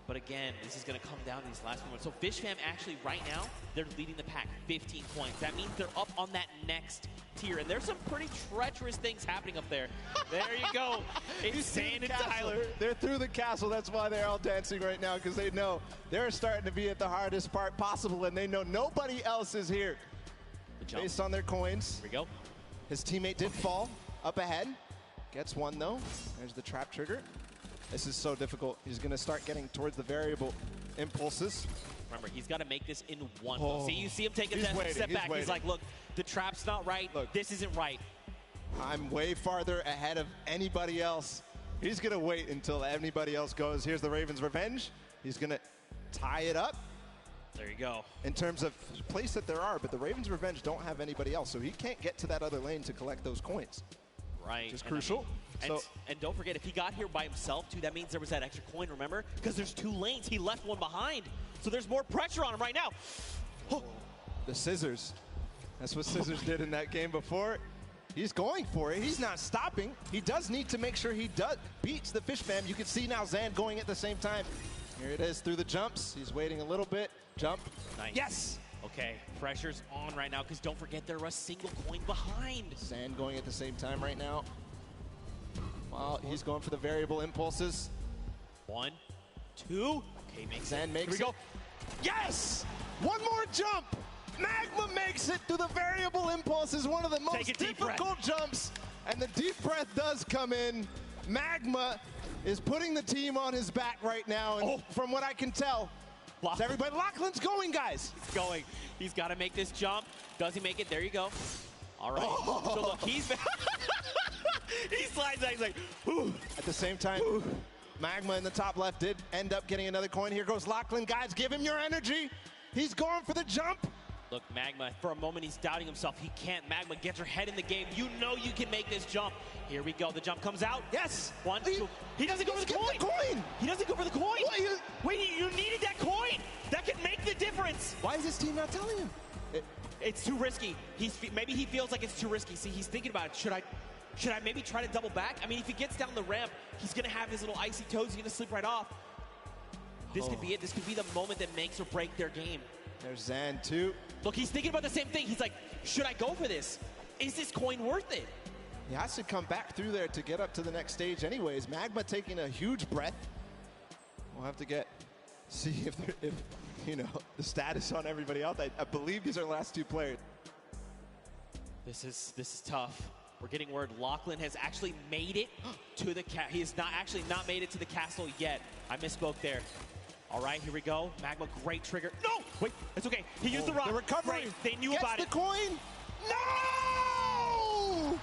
But again, this is going to come down to these last moments. So Fish Fam actually, right now, they're leading the pack, 15 points. That means they're up on that next tier. And there's some pretty treacherous things happening up there. There you go. It's Sand and Tyler. They're through the castle. That's why they're all dancing right now, because they know they're starting to be at the hardest part possible, and they know nobody else is here. Based on their coins. Here we go. His teammate did fall up ahead. Gets 1, though. There's the trap trigger. This is so difficult. He's going to start getting towards the variable impulses. Remember, he's got to make this in 1. See, you see him take a step back. He's like, look, the trap's not right. Look, this isn't right. I'm way farther ahead of anybody else. He's going to wait until anybody else goes. Here's the Ravens' Revenge. He's going to tie it up. There you go. In terms of place that there are, but the Ravens' Revenge don't have anybody else, so he can't get to that other lane to collect those coins. Right. Which is crucial. And don't forget, if he got here by himself, too, that means there was that extra coin, remember? Because there's 2 lanes. He left 1 behind. So there's more pressure on him right now. The scissors. That's what Scissors did in that game before. He's going for it. He's not stopping. He does need to make sure he beats the Fish Fam. You can see now Zan going at the same time. Here it is through the jumps. He's waiting a little bit. Jump. Nice. Yes! Okay, pressure's on right now, because don't forget they're a single coin behind. Zan going at the same time right now. While he's going for the variable impulses. 1, 2. Okay, Zan makes it. Here we go. Yes! 1 more jump! Magma makes it through the variable impulses, one of the most difficult jumps, and the deep breath does come in. Magma is putting the team on his back right now, and from what I can tell, Lachlan's going, guys. He's going. He's got to make this jump. Does he make it? There you go. All right. So look, he's he slides out. He's like, whew. At the same time, Magma in the top left did end up getting another coin. Here goes Lachlan. Guys, give him your energy. He's going for the jump. Look, Magma, for a moment, he's doubting himself. He can't. Magma gets her head in the game. You know you can make this jump. Here we go. The jump comes out. Yes. One, two. He doesn't go for the coin. He doesn't go for the coin. Wait, you needed that coin. That could make the difference. Why is this team not telling him? It's too risky. Maybe he feels like it's too risky. See, he's thinking about it. Should I maybe try to double back? I mean, if he gets down the ramp, he's going to have his little icy toes. He's going to slip right off. This could be it. This could be the moment that makes or break their game. There's Zan, too. Look, he's thinking about the same thing. He's like, should I go for this? Is this coin worth it? He has to come back through there to get up to the next stage anyways. Magma taking a huge breath. We'll have to see if you know, the status on everybody else. I believe these are the last two players. This is tough. We're getting word Lachlan has actually made it to the he has not made it to the castle yet. I misspoke there. All right, here we go. Magma, great trigger. No! Wait, it's okay. He used the rock. The recovery. Right. They knew about it. Gets the coin. No!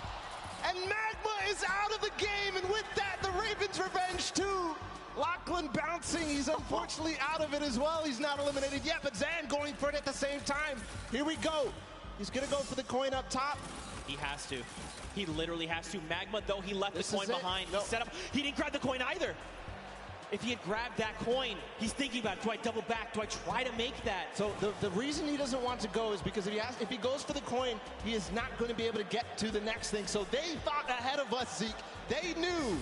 And Magma is out of the game, and with that, the Ravens' revenge too. Lachlan bouncing. He's unfortunately out of it as well. He's not eliminated yet, but Zan going for it at the same time. Here we go. He's going to go for the coin up top. He has to. He literally has to. Magma, though, he left the coin behind. He set up. He didn't grab the coin either. If he had grabbed that coin, he's thinking about, do I double back? Do I try to make that? So the reason he doesn't want to go is because if he goes for the coin, he is not going to be able to get to the next thing. So they thought ahead of us, Zeke. They knew.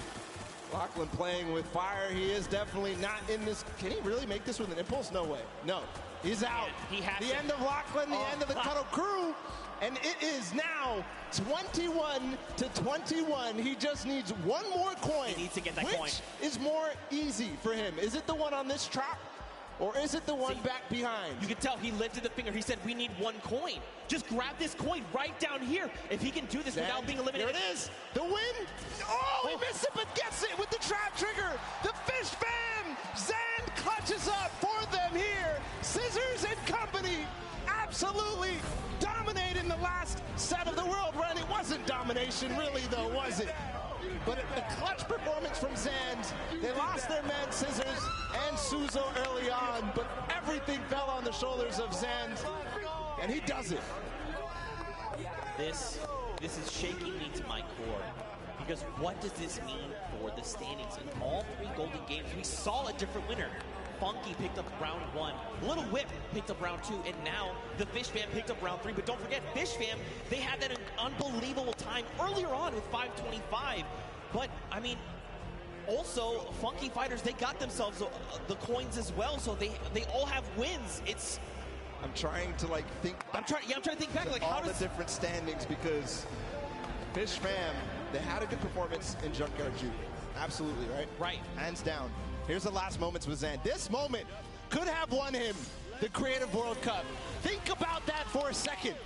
Lachlan playing with fire. He is definitely not in this. Can he really make this with an impulse? No way. No. He's out. He has the end of Lachlan, the end of the Cuddle crew. And it is now 21-21. He just needs one more coin. He needs to get that coin. Which is more easy for him? Is it the one on this track? Or is it the one back behind? You can tell he lifted the finger. He said, we need one coin. Just grab this coin right down here. If he can do this without being eliminated. There it is. The win. Oh, he missed it, but gets it with the trap trigger. The Fish Fam. Zan clutches up for them here. Scissors and company absolutely dominated in the last set of the world run. It wasn't domination, really, though, was it? But a clutch performance from Zand. They lost their man Scissors and Suzo early on, but everything fell on the shoulders of Zand, and he does it. This is shaking me to my core, because what does this mean for the standings? In all three Golden Games, we saw a different winner. Funky picked up round 1, Little Whip picked up round 2, and now the Fish Fam picked up round 3. But don't forget, Fish Fam, they had that unbelievable time earlier on with 525. But, I mean, also, Funky Fighters, they got themselves the coins as well, so they all have wins. I'm trying to, like, think back. I'm trying to think back, like, all the different standings, because Fish Fam, they had a good performance in Junkyard Junior. Absolutely, right? Right. Hands down. Here's the last moments with Zan. This moment could have won him the Creative World Cup. Think about that for a second.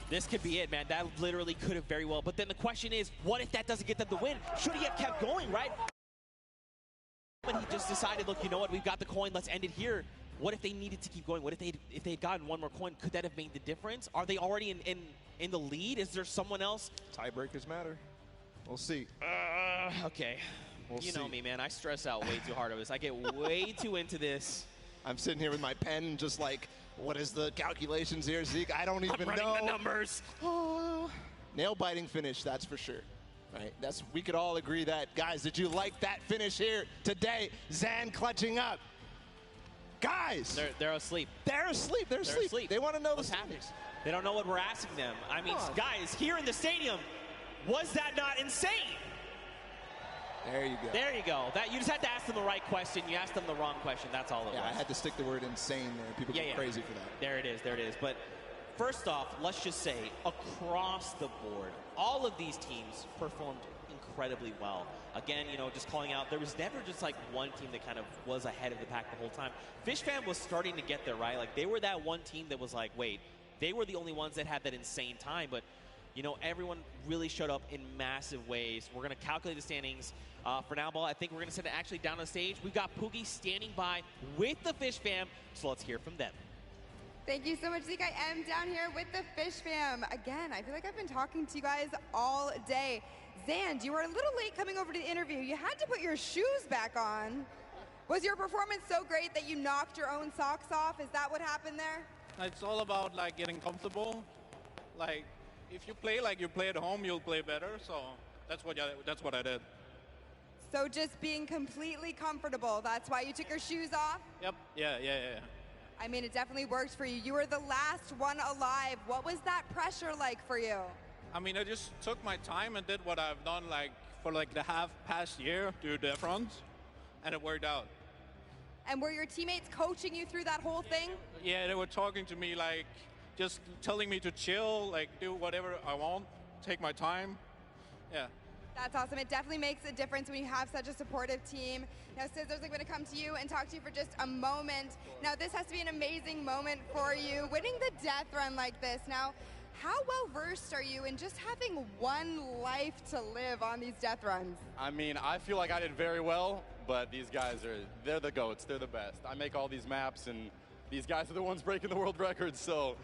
This could be it, man. That literally could have very well. But then the question is, what if that doesn't get them the win? Should he have kept going, right? But he just decided, look, you know what? We've got the coin. Let's end it here. What if they needed to keep going? What if they had gotten one more coin? Could that have made the difference? Are they already in the lead? Is there someone else? Tiebreakers matter. We'll see. Okay. You know see. me, man. I stress out way too hard over this. I get way too into this. I'm sitting here with my pen, just like, what is the calculations here, Zeke? I don't even know. I'm running the numbers. Nail-biting finish, that's for sure. Right? We could all agree that. Guys, did you like that finish here today? Zan clutching up. Guys! They're asleep. They're asleep. They're asleep. They want to know what's happening. They don't know what we're asking them. I mean, guys, here in the stadium, was that not insane? There you go. There you go. You just had to ask them the right question. You asked them the wrong question. That's all it was. Yeah, I had to stick the word insane there. People get crazy for that. There it is. There it is. But first off, let's just say, across the board, all of these teams performed incredibly well. Again, you know, just calling out, there was never just like one team that kind of was ahead of the pack the whole time. Fish Fam was starting to get there, right? Like they were that one team that was like, wait, they were the only ones that had that insane time, but you know, everyone really showed up in massive ways. We're going to calculate the standings. For now, Ball, I think we're going to send it actually down on the stage. We've got Poogie standing by with the Fish Fam, so let's hear from them. Thank you so much, Zeke. I am down here with the Fish Fam. Again, I feel like I've been talking to you guys all day. Zand, you were a little late coming over to the interview. You had to put your shoes back on. Was your performance so great that you knocked your own socks off? Is that what happened there? It's all about like getting comfortable. Like if you play like you play at home, you'll play better. So that's what I did. So just being completely comfortable. That's why you took your shoes off? Yep. Yeah. I mean, it definitely worked for you. You were the last one alive. What was that pressure like for you? I mean, I just took my time and did what I've done like for like the past year, do the fronts, and it worked out. And were your teammates coaching you through that whole thing? Yeah, they were talking to me like, just telling me to chill, like do whatever I want, take my time. Yeah. That's awesome. It definitely makes a difference when you have such a supportive team. Now, Scissors, I'm going to come to you and talk to you for just a moment. Now, this has to be an amazing moment for you, winning the death run like this. Now, how well versed are you in just having one life to live on these death runs? I mean, I feel like I did very well, but these guys they're the GOATs, they're the best. I make all these maps and these guys are the ones breaking the world records, so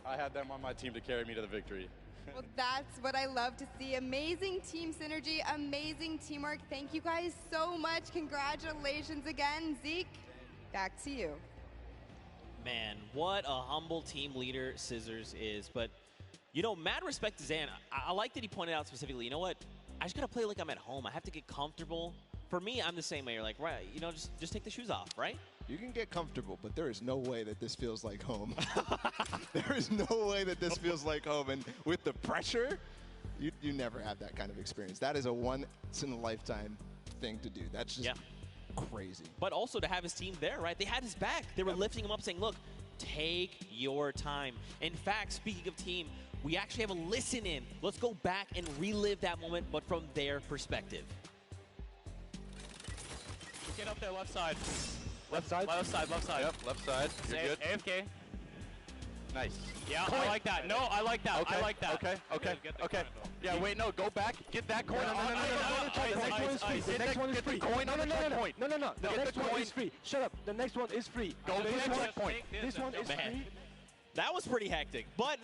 I had them on my team to carry me to the victory. Well, that's what I love to see. Amazing team synergy, amazing teamwork. Thank you guys so much. Congratulations again. Zeke, back to you. Man, what a humble team leader Scissors is. But, you know, mad respect to Zan. I like that he pointed out specifically, you know what? I just got to play like I'm at home. I have to get comfortable. For me, I'm the same way. You're like, right, you know, just take the shoes off, right? You can get comfortable, but there is no way that this feels like home. There is no way that this feels like home. And with the pressure, you never have that kind of experience. That is a once-in-a-lifetime thing to do. That's just crazy. But also to have his team there, right? They had his back. They were lifting him up saying, look, take your time. In fact, speaking of team, we actually have a listen in. Let's go back and relive that moment, but from their perspective. Get up there, left side. Left side? Left side, left side. Yep, left side. You're good. AFK. Nice. Yeah, I like that. No, I like that. Okay. I like that. Okay. Yeah, wait, no, go back. Get that coin. No. The next one is free. Coin. No. The next one coin. is free. Shut up. The next one is free. Go to the next point. This one is free. That was pretty hectic, but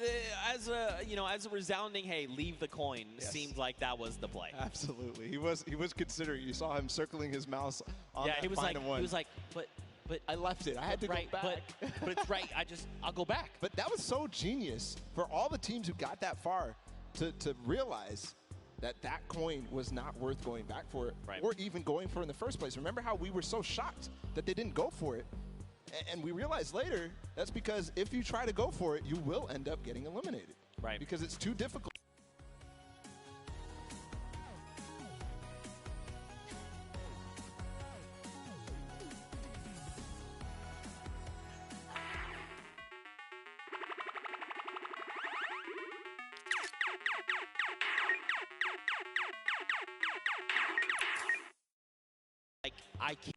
as a resounding, hey, leave the coin, seemed like that was the play. Absolutely, he was considering. You saw him circling his mouse on that final one. He was like, but I left it. I had to go back. But it's right. I'll go back. But that was so genius for all the teams who got that far to realize that coin was not worth going back for, or even going for in the first place. Remember how we were so shocked that they didn't go for it? And we realized later that's because if you try to go for it, you will end up getting eliminated. Right. Because it's too difficult. Like, I can't.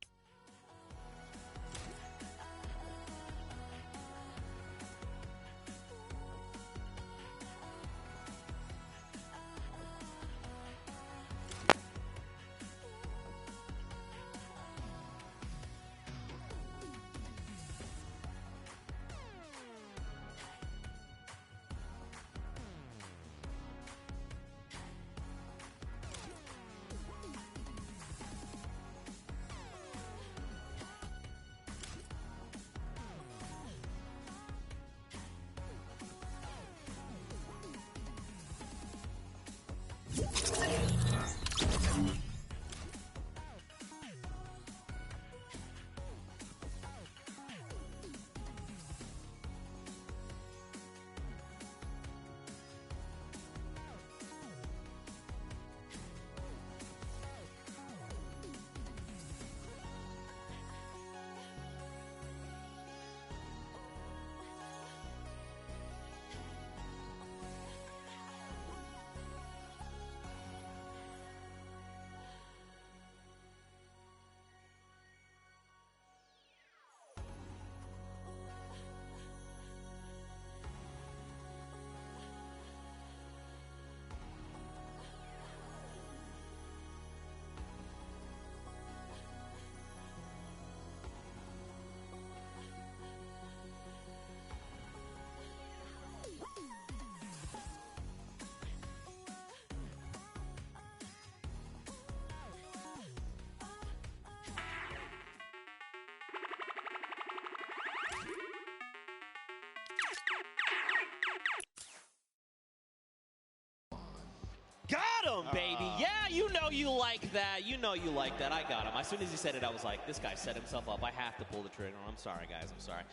him, baby. Yeah, you know you like that. You know you like that. I got him. As soon as he said it, I was like, this guy set himself up. I have to pull the trigger. I'm sorry, guys. I'm sorry.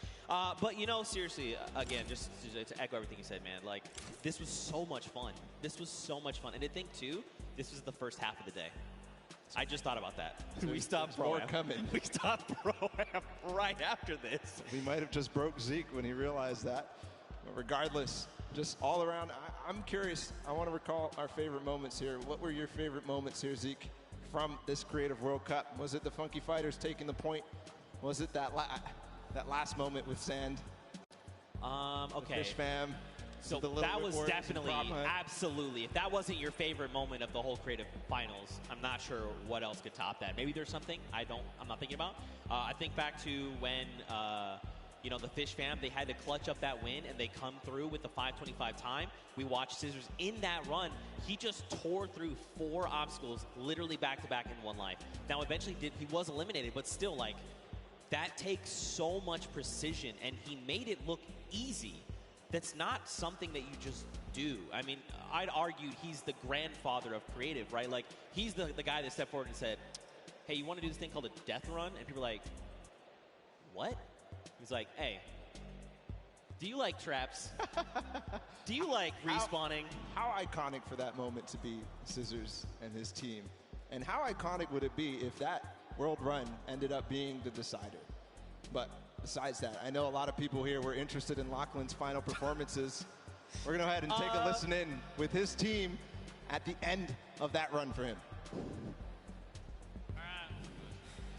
But, you know, seriously, again, just to echo everything you said, man, like, this was so much fun. This was so much fun. And to think, too, this was the first half of the day. I just thought about that. We stopped more coming. We stopped Pro-Am right after this. We might have just broke Zeke when he realized that. But regardless, just all around, I'm curious. I want to recall our favorite moments here. What were your favorite moments here, Zeke, from this Creative World Cup? Was it the Funky Fighters taking the point? Was it that last moment with Sand? Okay. The Fish Fam. So that was definitely, absolutely. If that wasn't your favorite moment of the whole Creative Finals, I'm not sure what else could top that. Maybe there's something I'm not thinking about. I think back to when, you know, the Fish Fam, they had to clutch up that win, and they come through with the 5:25 time. We watched Scissors in that run. He just tore through 4 obstacles, literally back-to-back in one life. Now, eventually, he was eliminated, but still, like, that takes so much precision, and he made it look easy. That's not something that you just do. I mean, I'd argue he's the grandfather of creative, right? Like, he's the guy that stepped forward and said, hey, you want to do this thing called a death run? And people are like, what? He's like, hey, do you like traps? Do you like respawning? How iconic for that moment to be Scissors and his team. And how iconic would it be if that world run ended up being the decider? But besides that, I know a lot of people here were interested in Lachlan's final performances. We're going to go ahead and take a listen in with his team at the end of that run for him. All right.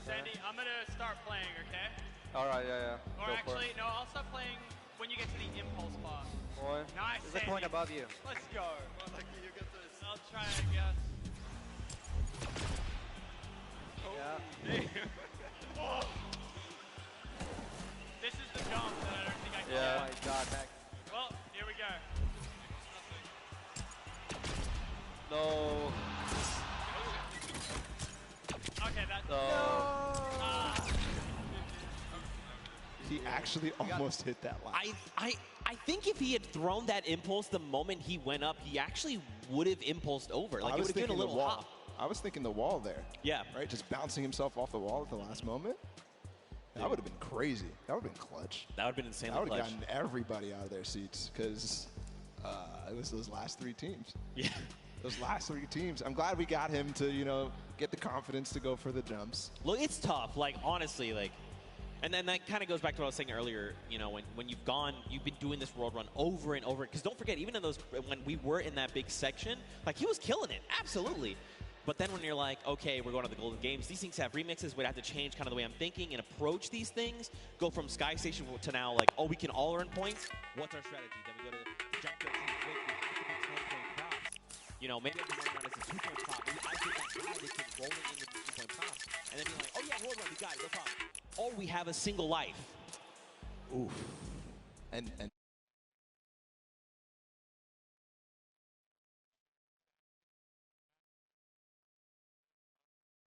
Sandy, I'm going to start playing, okay? All right, yeah. Or Go actually, no, I'll start playing when you get to the impulse bar. Boy. Nice, There's Sandy. a point above you. Let's go. Well, lucky you get this. I'll try, I guess. Yeah. Oh. This is the jump that I don't think I can Oh get. my god, Max. Well, here we go. No. Okay, that's... No. He actually almost hit that line. I think if he had thrown that impulse the moment he went up, he actually would have impulsed over. Like, it would have given a little hop. I was thinking the wall there. Yeah. Right? Just bouncing himself off the wall at the last moment. That would have been crazy. That would have been clutch. That would have been insanely That would clutch. have gotten everybody out of their seats because it was those last 3 teams. Yeah. Those last 3 teams. I'm glad we got him to, you know, get the confidence to go for the jumps. Look, it's tough. Like, honestly, like, and then that kind of goes back to what I was saying earlier. You know, when you've been doing this world run over and over. Because don't forget, even in those, when we were in that big section, like, he was killing it. Absolutely. But then when you're like, okay, we're going to the Golden Games, these things have remixes. We'd have to change kind of the way I'm thinking and approach these things. Go from Sky Station to now, like, oh, we can all earn points. What's our strategy? Then we go to the jump coach. We have to be 10-point props. You know, maybe I'm running around as a 2-point prop. Maybe I did that high. They keep rolling in with the 2-point props. And then being like, oh, yeah, world run, we got it, no problem. Oh, we have a single life. Oof. And